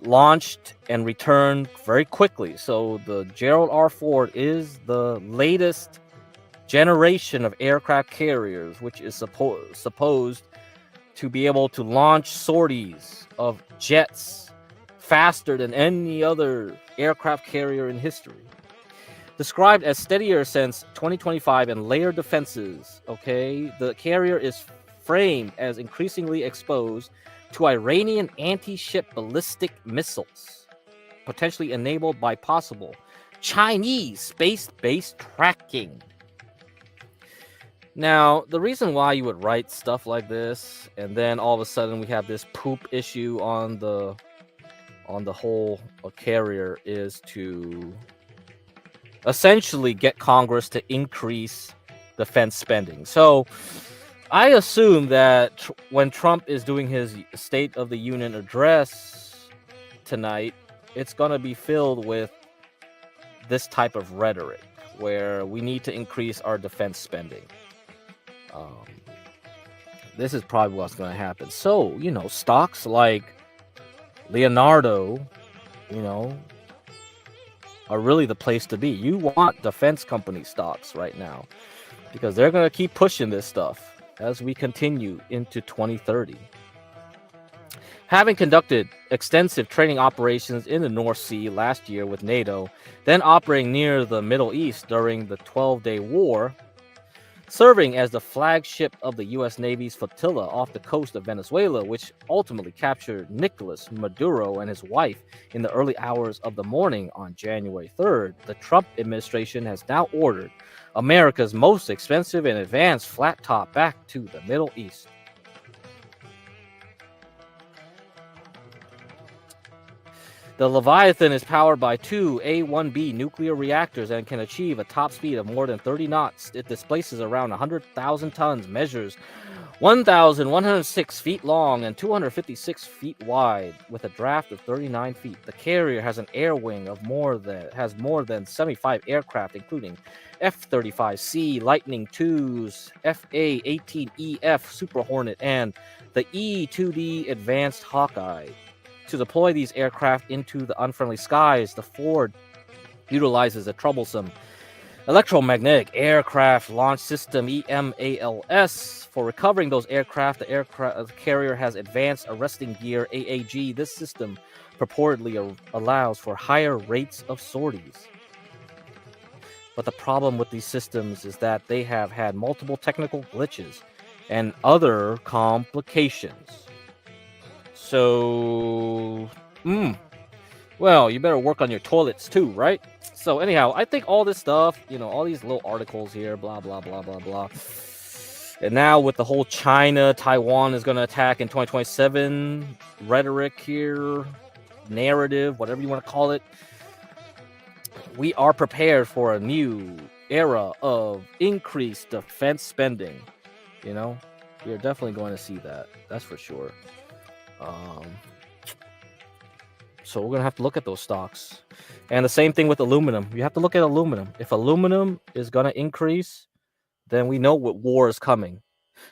launched and returned very quickly. So the Gerald R. Ford is the latest generation of aircraft carriers, which is supposed to be able to launch sorties of jets faster than any other aircraft carrier in history. Described as steadier since 2025 and layered defenses, okay, the carrier is framed as increasingly exposed to Iranian anti-ship ballistic missiles, potentially enabled by possible Chinese space-based tracking. Now, the reason why you would write stuff like this, and then all of a sudden we have this poop issue on the whole carrier, is to essentially get Congress to increase defense spending. So I assume that when Trump is doing his State of the Union address tonight, it's going to be filled with this type of rhetoric where we need to increase our defense spending. This is probably what's going to happen. So, you know, stocks like Leonardo, you know, are really the place to be. You want defense company stocks right now because they're going to keep pushing this stuff as we continue into 2030. Having conducted extensive training operations in the North Sea last year with NATO, then operating near the Middle East during the 12-day war, serving as the flagship of the U.S. Navy's flotilla off the coast of Venezuela, which ultimately captured Nicolas Maduro and his wife in the early hours of the morning on January 3rd, the Trump administration has now ordered America's most expensive and advanced flat top back to the Middle East. The Leviathan is powered by two A-1B nuclear reactors and can achieve a top speed of more than 30 knots. It displaces around 100,000 tons, measures 1,106 feet long and 256 feet wide, with a draft of 39 feet. The carrier has an air wing of more than 75 aircraft, including F-35C Lightning IIs, FA-18EF Super Hornet, and the E-2D Advanced Hawkeye. To deploy these aircraft into the unfriendly skies, the Ford utilizes a troublesome electromagnetic aircraft launch system, EMALS. For recovering those aircraft, the carrier has advanced arresting gear, AAG. This system purportedly allows for higher rates of sorties. But the problem with these systems is that they have had multiple technical glitches and other complications. So, well, you better work on your toilets too, right? So anyhow, I think all this stuff, you know, all these little articles here, blah, blah, blah, blah, blah. And now with the whole China, Taiwan is going to attack in 2027 rhetoric here, narrative, whatever you want to call it. We are prepared for a new era of increased defense spending. You know, we are definitely going to see that. That's for sure. So we're going to have to look at those stocks. And the same thing with aluminum. You have to look at aluminum. If aluminum is going to increase, then we know what war is coming.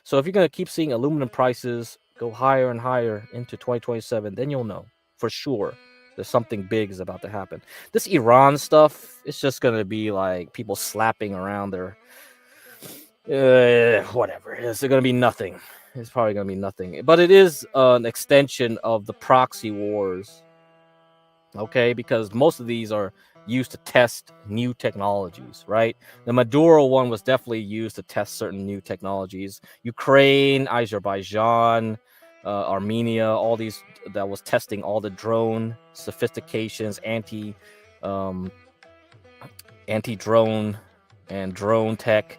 So if you're going to keep seeing aluminum prices go higher and higher into 2027, then you'll know for sure there's something big is about to happen. This Iran stuff, it's just going to be like people slapping around their whatever. It's going to be nothing. It's probably going to be nothing. But it is an extension of the proxy wars. Okay, because most of these are used to test new technologies, right? The Maduro one was definitely used to test certain new technologies. Ukraine, Azerbaijan, Armenia, all these that was testing all the drone sophistications, anti-drone and drone tech.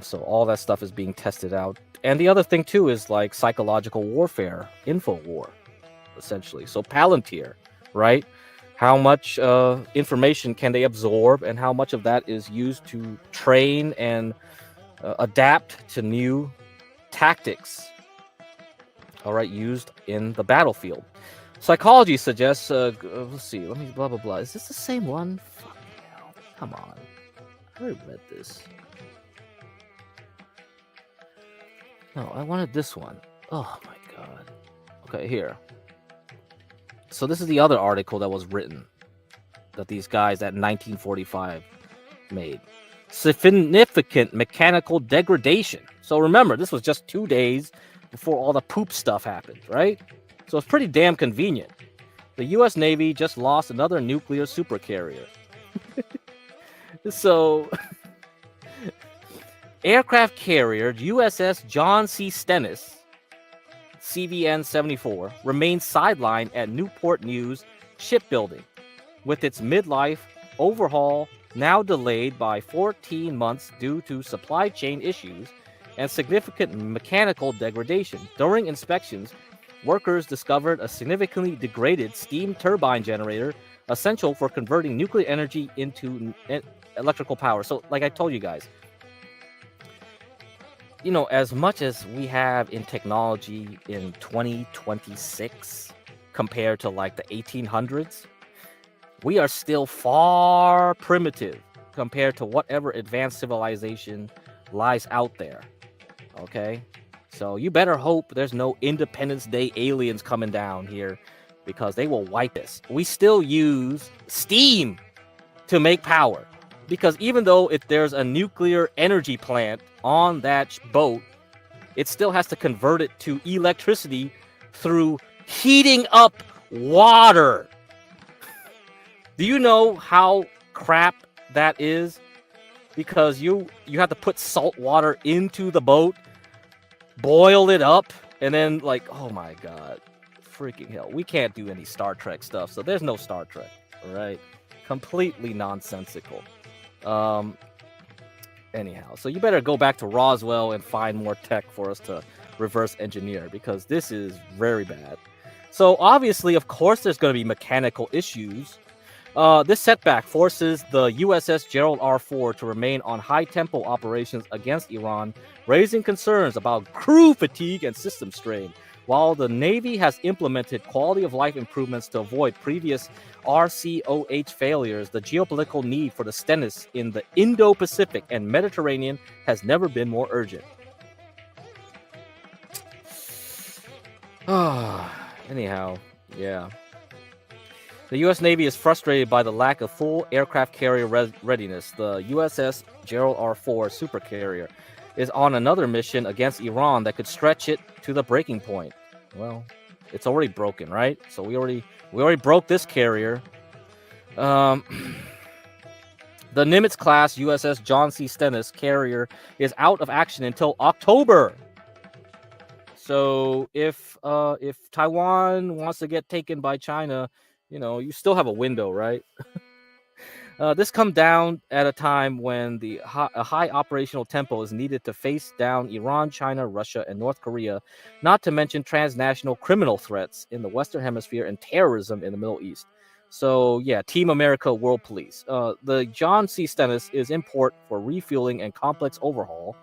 So all that stuff is being tested out. And the other thing too is like psychological warfare, info war, essentially. So Palantir, right? How much information can they absorb, and how much of that is used to train and adapt to new tactics, all right, used in the battlefield. Psychology suggests, let's see, let me blah, blah, blah. Is this the same one? Fuck hell. Come on. I already read this. No, I wanted this one. Oh my god. Okay, here. So this is the other article that was written that these guys at 1945 made. Significant mechanical degradation. So remember, this was just 2 days before all the poop stuff happened, right? So it's pretty damn convenient. the U.S. Navy just lost another nuclear supercarrier. So, aircraft carrier USS John C. Stennis, CVN-74, remains sidelined at Newport News Shipbuilding, with its midlife overhaul now delayed by 14 months due to supply chain issues and significant mechanical degradation. During inspections, workers discovered a significantly degraded steam turbine generator essential for converting nuclear energy into electrical power. So, like I told you guys, you know, as much as we have in technology in 2026 compared to like the 1800s, we are still far primitive compared to whatever advanced civilization lies out there. Okay? So you better hope there's no Independence Day aliens coming down here, because they will wipe us. We still use steam to make power, because even though if there's a nuclear energy plant on that boat, it still has to convert it to electricity through heating up water. Do you know how crap that is? Because you have to put salt water into the boat, boil it up, and then, like, oh my god, freaking hell, we can't do any Star Trek stuff, so there's no Star Trek, all right? Completely nonsensical. Anyhow, so you better go back to Roswell and find more tech for us to reverse engineer, because this is very bad. So obviously, of course, there's going to be mechanical issues. This setback forces the USS Gerald R. Ford to remain on high-tempo operations against Iran, raising concerns about crew fatigue and system strain. While the Navy has implemented quality-of-life improvements to avoid previous RCOH failures, the geopolitical need for the Stennis in the Indo-Pacific and Mediterranean has never been more urgent. Anyhow, yeah. The U.S. Navy is frustrated by the lack of full aircraft carrier readiness. The USS Gerald R. Ford supercarrier is on another mission against Iran that could stretch it to the breaking point. Well, it's already broken, right? So we already broke this carrier. The Nimitz-class USS John C. Stennis carrier is out of action until October. So if Taiwan wants to get taken by China, you know, you still have a window, right? This comes down at a time when a high operational tempo is needed to face down Iran, China, Russia, and North Korea, not to mention transnational criminal threats in the Western Hemisphere and terrorism in the Middle East. So, yeah, Team America World Police. The John C. Stennis is in port for refueling and complex overhaul.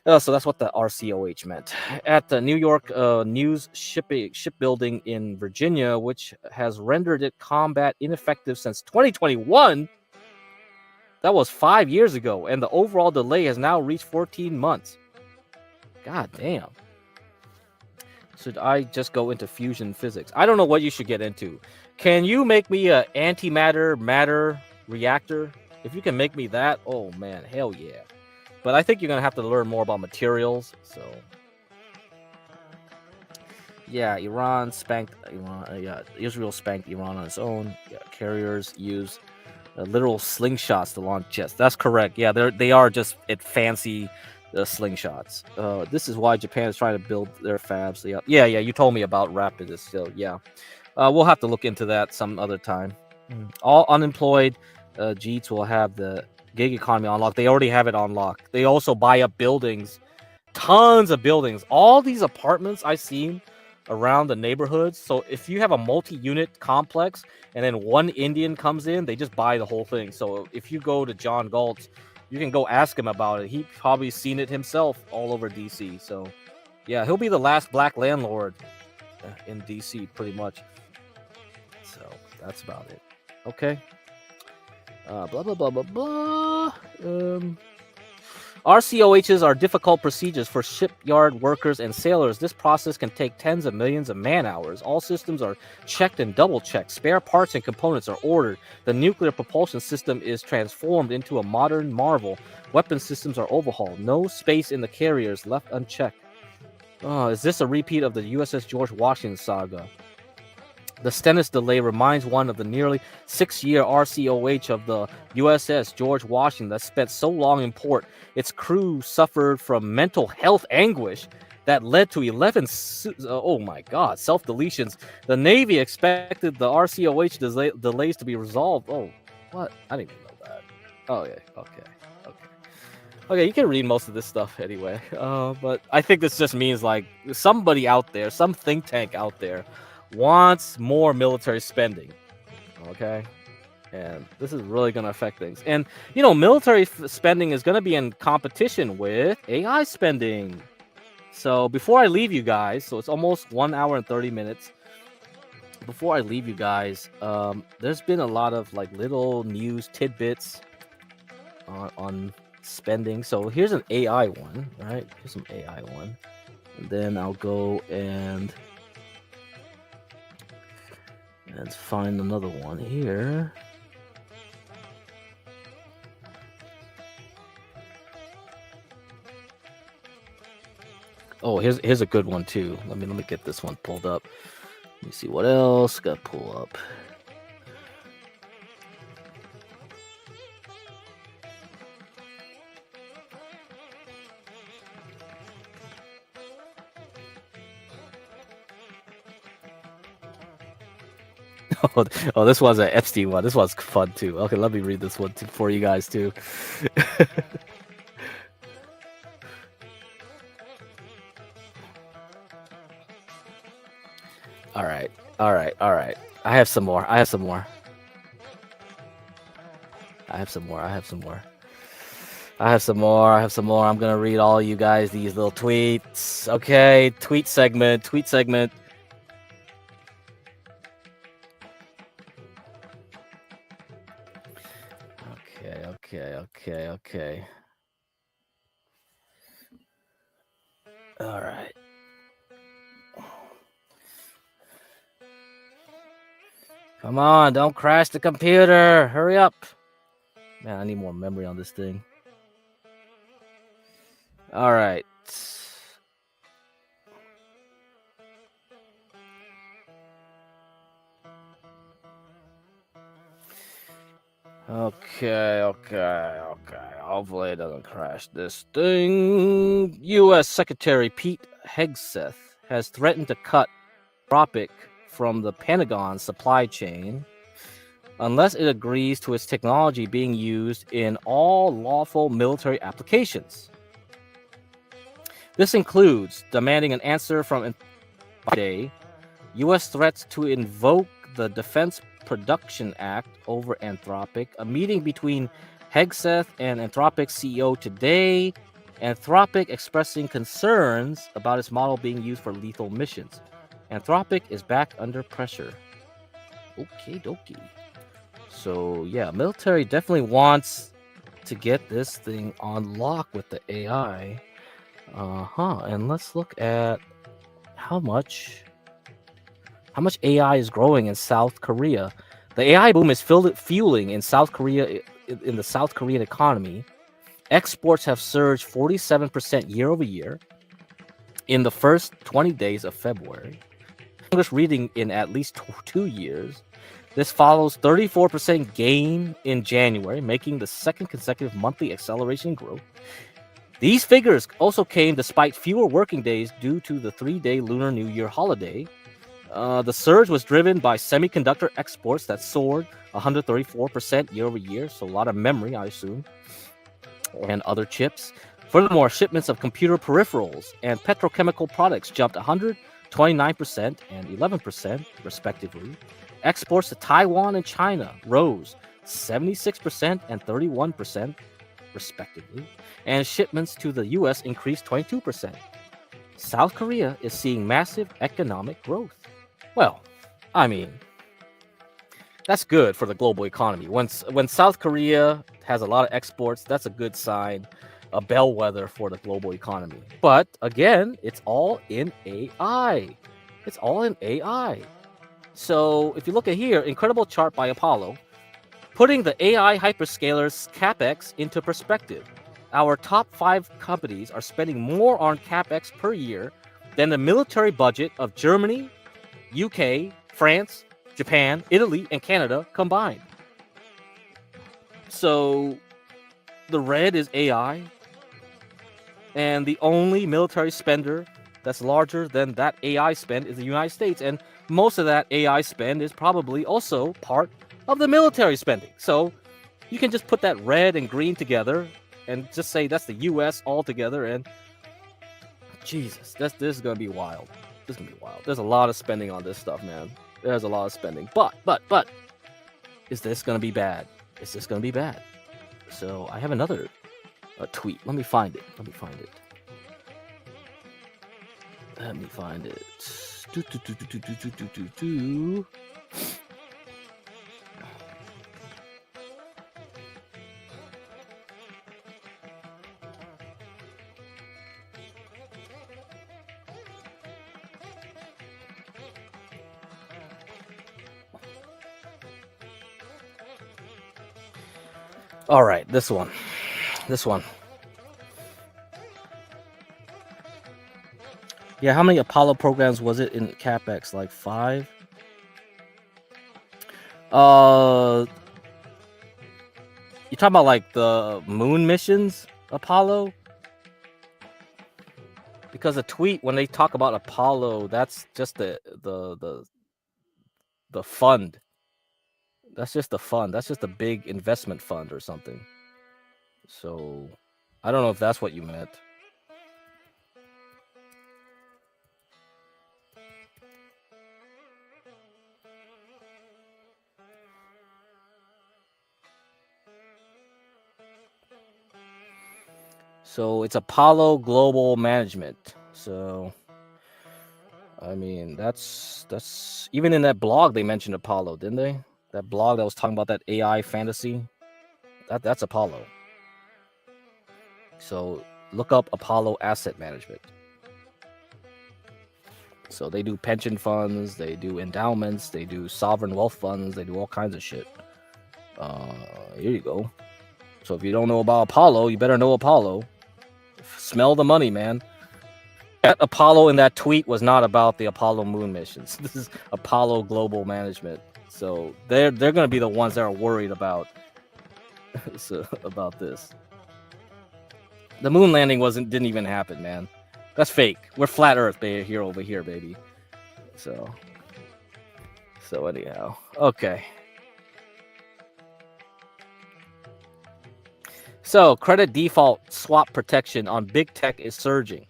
So that's what the RCOH meant. At the New York News shipbuilding in Virginia, which has rendered it combat ineffective since 2021. That was 5 years ago, and the overall delay has now reached 14 months. God damn. Should I just go into fusion physics? I don't know what you should get into. Can you make me an antimatter matter reactor? If you can make me that, oh man, hell yeah. But I think you're going to have to learn more about materials. So, yeah, Israel spanked Iran on its own. Yeah, carriers use literal slingshots to launch jets. That's correct. Yeah, they are just fancy slingshots. This is why Japan is trying to build their fabs. Yeah. You told me about Rapidus. So, yeah. We'll have to look into that some other time. All unemployed Jeets will have the gig economy unlocked. They already have it unlocked. They also buy up buildings, tons of buildings. All these apartments I've seen around the neighborhoods. So if you have a multi-unit complex and then one Indian comes in, they just buy the whole thing. So if you go to John Galt, you can go ask him about it. He probably seen it himself all over DC. So yeah, he'll be the last black landlord in DC pretty much. So that's about it. Okay. Blah, blah, blah, blah, blah. RCOHs are difficult procedures for shipyard workers and sailors. This process can take tens of millions of man-hours. All systems are checked and double-checked. Spare parts and components are ordered. The nuclear propulsion system is transformed into a modern marvel. Weapon systems are overhauled. No space in the carriers left unchecked. Is this a repeat of the USS George Washington saga? The Stennis delay reminds one of the nearly 6-year RCOH of the USS George Washington that spent so long in port. Its crew suffered from mental health anguish that led to 11 self-deletions. The Navy expected the RCOH delays to be resolved. Oh, what? I didn't even know that. Oh, yeah. Okay, you can read most of this stuff anyway. But I think this just means like somebody out there, some think tank out there, wants more military spending. Okay, and this is really going to affect things. And you know, military spending is going to be in competition with AI spending. So before I leave you guys, so it's almost 1 hour and 30 minutes. Before I leave you guys, there's been a lot of like little news tidbits on spending. So here's an AI one, right? Here's some AI one, and then I'll go and find another one here. Oh, here's a good one too. Let me get this one pulled up. Let me see what else got to pull up. Oh, this was an Epstein one. This was fun too. Okay, let me read this one for you guys too. All right. I have some more. I'm gonna read all you guys these little tweets. Okay, tweet segment. Okay. All right. Come on, don't crash the computer. Hurry up. Man, I need more memory on this thing. All right. Okay. Hopefully it doesn't crash this thing. U.S. Secretary Pete Hegseth has threatened to cut Anthropic from the Pentagon supply chain unless it agrees to its technology being used in all lawful military applications. This includes demanding an answer from Anthropic, U.S. threats to invoke the Defense Production Act over Anthropic, a meeting between Hegseth and Anthropic CEO today, Anthropic expressing concerns about its model being used for lethal missions. Anthropic is back under pressure. Okay, dokie. So yeah, military definitely wants to get this thing on lock with the AI. And let's look at how much AI is growing in South Korea. The AI boom is fueling in South Korea, in the South Korean economy. Exports have surged 47% year over year in the first 20 days of February. Strongest reading in at least 2 years. This follows 34% gain in January, making the second consecutive monthly acceleration growth. These figures also came despite fewer working days due to the 3-day Lunar New Year holiday. The surge was driven by semiconductor exports that soared 134% year over year, so a lot of memory, I assume, and other chips. Furthermore, shipments of computer peripherals and petrochemical products jumped 129% and 11%, respectively. Exports to Taiwan and China rose 76% and 31%, respectively, and shipments to the U.S. increased 22%. South Korea is seeing massive economic growth. Well, I mean, that's good for the global economy. When South Korea has a lot of exports, that's a good sign, a bellwether for the global economy. But again, it's all in AI. So if you look at here, incredible chart by Apollo, putting the AI hyperscalers CapEx into perspective. Our top 5 companies are spending more on CapEx per year than the military budget of Germany, UK, France, Japan, Italy, and Canada combined. So the red is AI, and the only military spender that's larger than that AI spend is the United States, and most of that AI spend is probably also part of the military spending. So you can just put that red and green together and just say that's the US altogether, and Jesus, this is gonna be wild. This is gonna be wild. There's a lot of spending on this stuff, man. There's a lot of spending. But is this gonna be bad? Is this gonna be bad? So I have another tweet. Let me find it. Let me find it. All right, this one. Yeah, how many Apollo programs was it in CapEx? Like 5? You talking about like the moon missions, Apollo? Because a tweet, when they talk about Apollo, that's just the fund. That's just the fund. That's just a big investment fund or something. So I don't know if that's what you meant. So it's Apollo Global Management. So I mean, that's even in that blog they mentioned Apollo, didn't they? That blog that was talking about that AI fantasy. That's Apollo. So look up Apollo Asset Management. So they do pension funds, they do endowments, they do sovereign wealth funds, they do all kinds of shit. Here you go. So if you don't know about Apollo, you better know Apollo. Smell the money, man. That Apollo in that tweet was not about the Apollo moon missions. This is Apollo Global Management. So they're going to be the ones that are worried about about this. The moon landing didn't even happen, man. That's fake. We're flat Earth over here, baby. So anyhow, okay. So credit default swap protection on big tech is surging.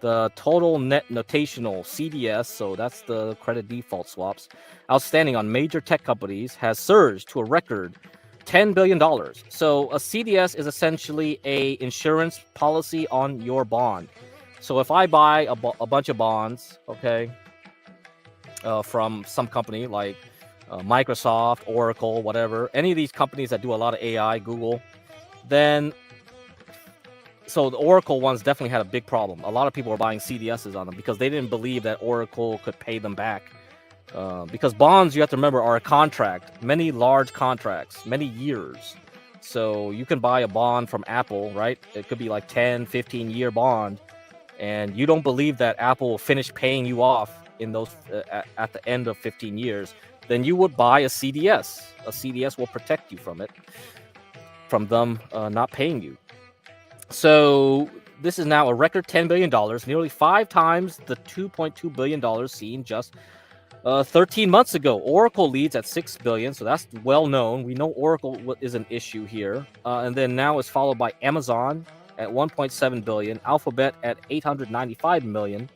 The total net notational CDS, so that's the credit default swaps, outstanding on major tech companies has surged to a record $10 billion. So a CDS is essentially a insurance policy on your bond. So if I buy a bunch of bonds, okay, from some company like Microsoft, Oracle, whatever, any of these companies that do a lot of AI, Google, then so the Oracle ones definitely had a big problem. A lot of people were buying CDSs on them because they didn't believe that Oracle could pay them back. Because bonds, you have to remember, are a contract, many large contracts, many years. So you can buy a bond from Apple, right? It could be like 10, 15-year bond, and you don't believe that Apple will finish paying you off in those at the end of 15 years, then you would buy a CDS. A CDS will protect you from them not paying you. So this is now a record $10 billion, nearly 5 times the $2.2 billion seen just 13 months ago. Oracle leads at $6 billion, so that's well known. We know Oracle is an issue here. And then now it's followed by Amazon at $1.7 billion, Alphabet at $895 million,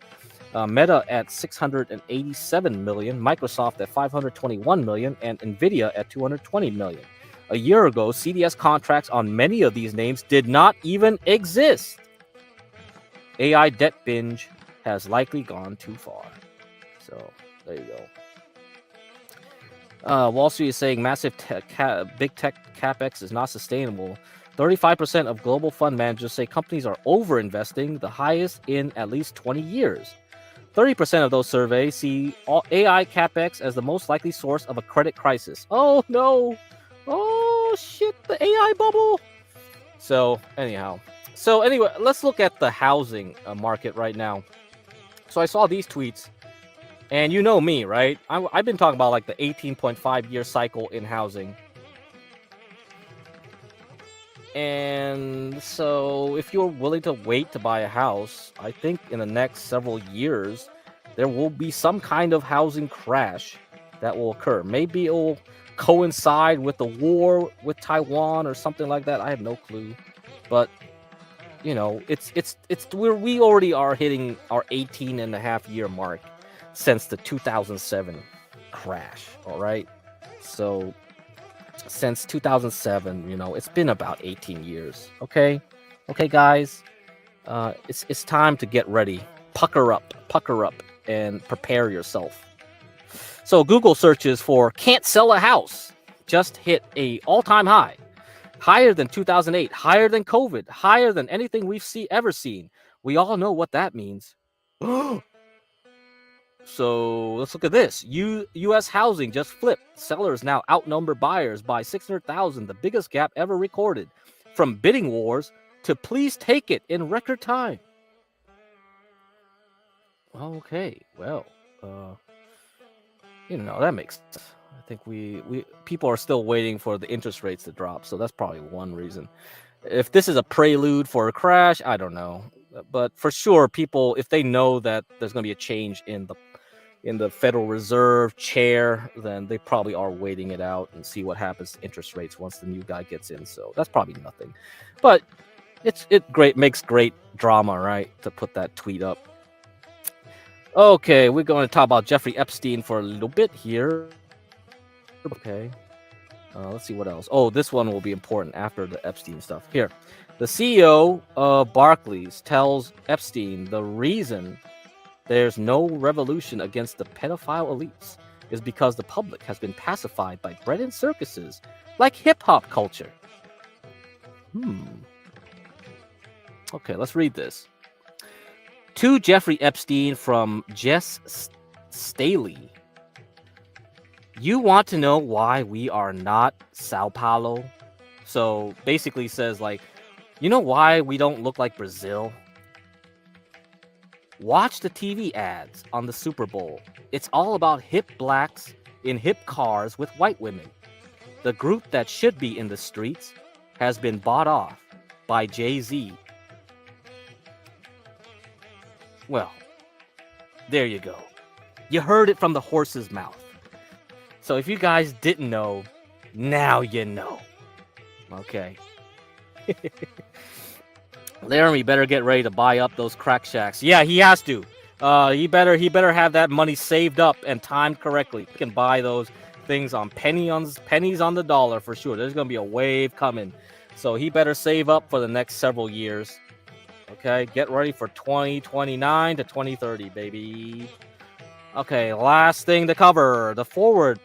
Meta at $687 million, Microsoft at $521 million, and Nvidia at $220 million. A year ago, CDS contracts on many of these names did not even exist. AI debt binge has likely gone too far. So there you go. Wall Street is saying massive big tech capex is not sustainable. 35% of global fund managers say companies are over-investing, the highest in at least 20 years. 30% of those surveys see AI capex as the most likely source of a credit crisis. Oh no! Oh shit, the AI bubble. So anyway, let's look at the housing market right now. So I saw these tweets. And you know me, right? I've been talking about like the 18.5-year cycle in housing. And so if you're willing to wait to buy a house, I think in the next several years, there will be some kind of housing crash that will occur. Maybe it will coincide with the war with Taiwan or something like that. I have no clue. But, you know, we already are hitting our 18.5-year mark since the 2007 crash, all right? So since 2007, you know, it's been about 18 years, okay? Okay, guys? It's time to get ready. Pucker up, and prepare yourself. So Google searches for can't sell a house just hit a all-time high. Higher than 2008, higher than COVID, higher than anything we've ever seen. We all know what that means. So let's look at this. U.S. housing just flipped. Sellers now outnumber buyers by 600,000, the biggest gap ever recorded. From bidding wars to please take it in record time. Okay, well, you know, that makes sense. I think people are still waiting for the interest rates to drop, so that's probably one reason. If this is a prelude for a crash, I don't know. But for sure, people, if they know that there's going to be a change in the Federal Reserve chair, then they probably are waiting it out and see what happens to interest rates once the new guy gets in. So that's probably nothing. But it makes great drama, right? To put that tweet up. Okay, we're going to talk about Jeffrey Epstein for a little bit here. Okay. Let's see what else. Oh, this one will be important after the Epstein stuff. Here. The CEO of Barclays tells Epstein the reason there's no revolution against the pedophile elites is because the public has been pacified by bread and circuses like hip-hop culture. Okay, let's read this. To Jeffrey Epstein from Jess Staley. You want to know why we are not Sao Paulo? So basically says like, you know why we don't look like Brazil? Watch the TV ads on the Super Bowl. It's all about hip blacks in hip cars with white women. The group that should be in the streets has been bought off by Jay-Z. Well, there you go. You heard it from the horse's mouth. So if you guys didn't know, now you know. Okay. Laramie better get ready to buy up those crack shacks. Yeah, he has to. He better have that money saved up and timed correctly. He can buy those things on pennies on the dollar for sure. There's gonna be a wave coming. So he better save up for the next several years. Okay, get ready for 2029 to 2030, baby. Okay, last thing to cover. The forward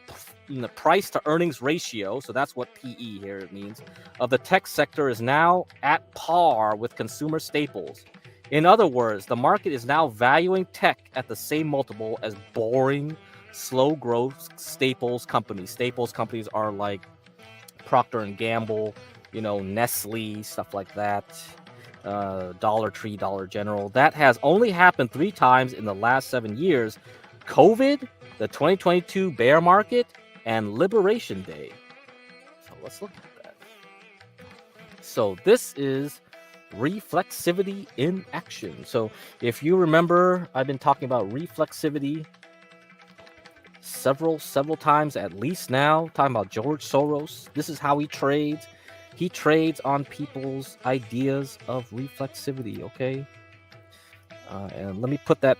the price to earnings ratio, so that's what PE here it means, of the tech sector is now at par with consumer staples. In other words, the market is now valuing tech at the same multiple as boring, slow growth staples companies. Staples companies are like Procter & Gamble, you know, Nestle, stuff like that. Dollar Tree, Dollar General. That has only happened 3 times in the last 7 years. COVID, the 2022 bear market, and Liberation Day. So let's look at that. So this is reflexivity in action. So if you remember, I've been talking about reflexivity several times at least now, talking about George Soros. This is how he trades. He trades on people's ideas of reflexivity, okay? And let me put that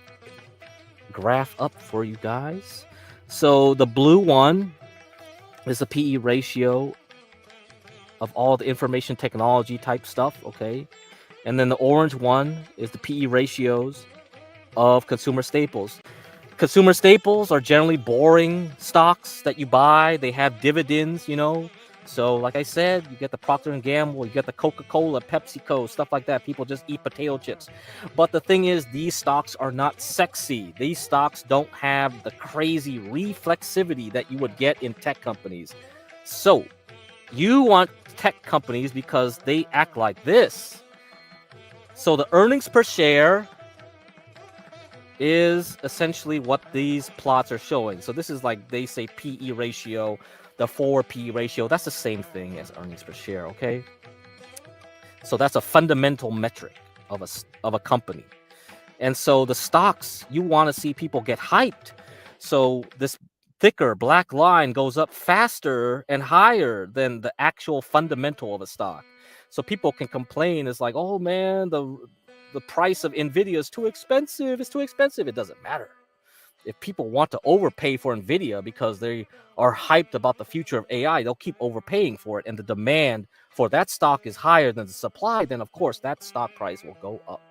graph up for you guys. So the blue one is the PE ratio of all the information technology type stuff, okay? And then the orange one is the PE ratios of consumer staples. Consumer staples are generally boring stocks that you buy. They have dividends, you know? So, like I said, you get the Procter & Gamble, you get the Coca-Cola, PepsiCo, stuff like that. People just eat potato chips. But the thing is, these stocks are not sexy. These stocks don't have the crazy reflexivity that you would get in tech companies. So, you want tech companies because they act like this. So, the earnings per share is essentially what these plots are showing. So this is like they say PE ratio, the 4P ratio. That's the same thing as earnings per share, okay? So that's a fundamental metric of a company. And so the stocks, you want to see people get hyped. So this thicker black line goes up faster and higher than the actual fundamental of a stock. So people can complain, it's like, oh man, the price of Nvidia is too expensive. It's too expensive. It doesn't matter. If people want to overpay for Nvidia because they are hyped about the future of AI, they'll keep overpaying for it. And the demand for that stock is higher than the supply, then of course that stock price will go up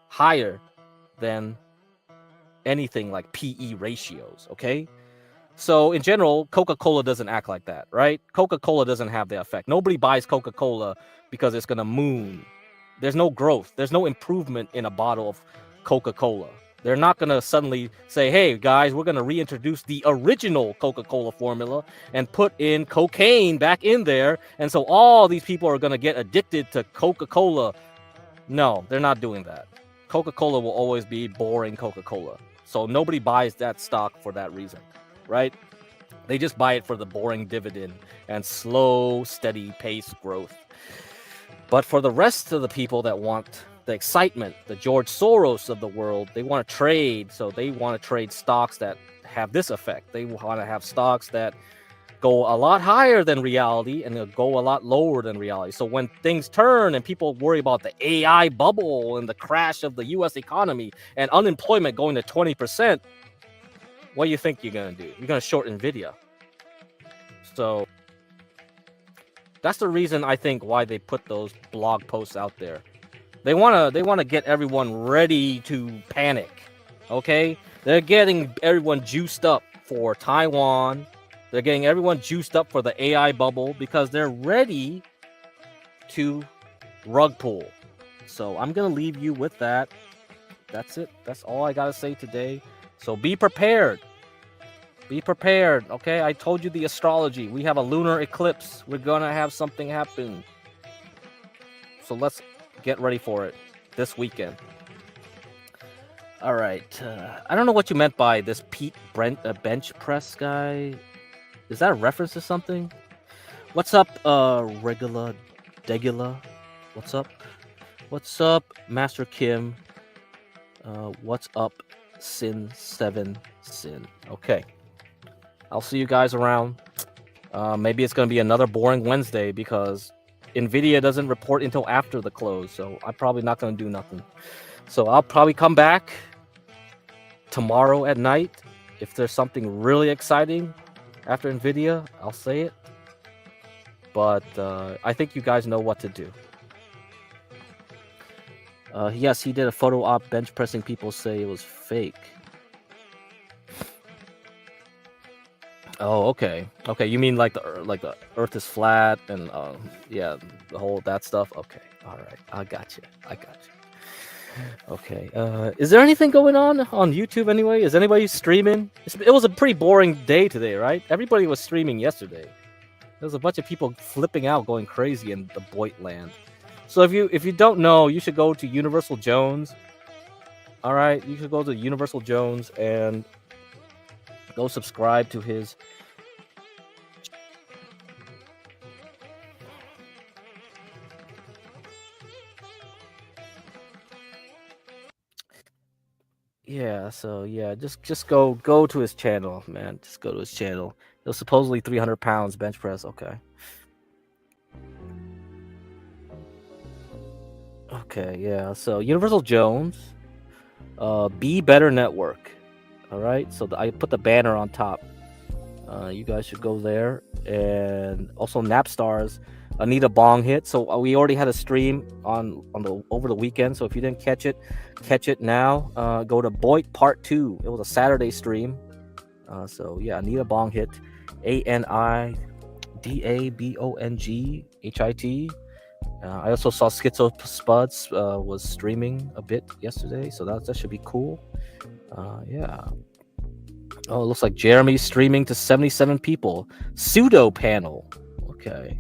higher than anything like PE ratios, okay? So in general, Coca-Cola doesn't act like that, right? Coca-Cola doesn't have the effect. Nobody buys Coca-Cola because it's going to moon. There's no growth. There's no improvement in a bottle of Coca-Cola. They're not going to suddenly say, hey, guys, we're going to reintroduce the original Coca-Cola formula and put in cocaine back in there. And so all these people are going to get addicted to Coca-Cola. No, they're not doing that. Coca-Cola will always be boring Coca-Cola. So nobody buys that stock for that reason, right? They just buy it for the boring dividend and slow, steady pace growth. But for the rest of the people that want the excitement, the George Soros of the world, they want to trade. So they want to trade stocks that have this effect. They want to have stocks that go a lot higher than reality and they'll go a lot lower than reality. So when things turn and people worry about the AI bubble and the crash of the US economy and unemployment going to 20%, what do you think you're going to do? You're going to short Nvidia. So that's the reason I think why they put those blog posts out there. They want to get everyone ready to panic. Okay? They're getting everyone juiced up for Taiwan. They're getting everyone juiced up for the AI bubble because they're ready to rug pull. So I'm going to leave you with that. That's it. That's all I got to say today. So be prepared. Be prepared, okay? I told you the astrology. We have a lunar eclipse. We're going to have something happen. So let's get ready for it this weekend. All right. I don't know what you meant by this Pete Brent bench press guy. Is that a reference to something? What's up, Regula Degula? What's up? What's up, Master Kim? What's up, Sin7 Sin? Okay. I'll see you guys around. Maybe it's going to be another boring Wednesday because Nvidia doesn't report until after the close. So I'm probably not going to do nothing. So I'll probably come back tomorrow at night. If there's something really exciting after Nvidia, I'll say it. But I think you guys know what to do. Yes, he did a photo op bench pressing. People say it was fake. Oh, okay. Okay, you mean like the Earth is flat and yeah, the whole that stuff. Okay, all right, I got you. Okay. Is there anything going on YouTube anyway? Is anybody streaming? It was a pretty boring day today, right? Everybody was streaming yesterday. There was a bunch of people flipping out, going crazy in the Boit land. So if you don't know, you should go to Universal Jones. All right, you should go to Universal Jones and go subscribe to his. Yeah, so yeah, just go to his channel, man. Just go to his channel. It was supposedly 300 pounds bench press. Okay. Okay, yeah. So Universal Jones, Be Better Network. All right. So I put the banner on top. You guys should go there, and also Napstars. Anita Bong hit. So we already had a stream over the weekend. So if you didn't catch it now. Go to Boit Part 2. It was a Saturday stream. So yeah, Anita Bong hit. ANIDABONGHIT. I also saw Schizo Spuds was streaming a bit yesterday, so that should be cool. Yeah. Oh, it looks like Jeremy's streaming to 77 people. Pseudo panel. Okay.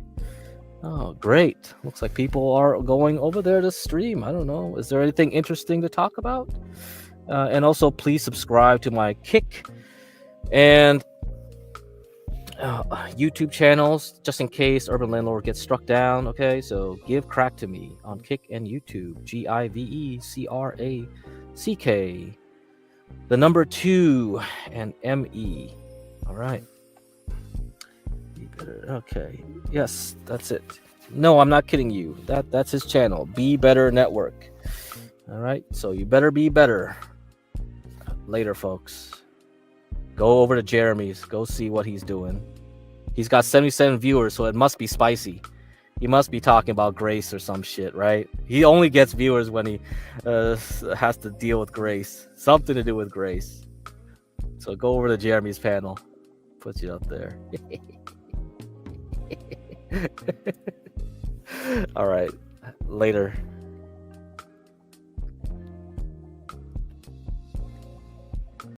Oh, great. Looks like people are going over there to stream. I don't know. Is there anything interesting to talk about? And also, please subscribe to my Kick and YouTube channels, just in case Urban Landlord gets struck down. Okay, so give crack to me on Kick and YouTube. GIVECRACK. The number 2 and ME. All right. Be better. Okay. Yes, that's it. No, I'm not kidding you. That's his channel. Be Better Network. All right. So you better be better. Later, folks. Go over to Jeremy's. Go see what he's doing. He's got 77 viewers, so it must be spicy. He must be talking about Grace or some shit, right? He only gets viewers when he has to deal with Grace. Something to do with Grace. So go over to Jeremy's panel. Puts you up there. All right. Later.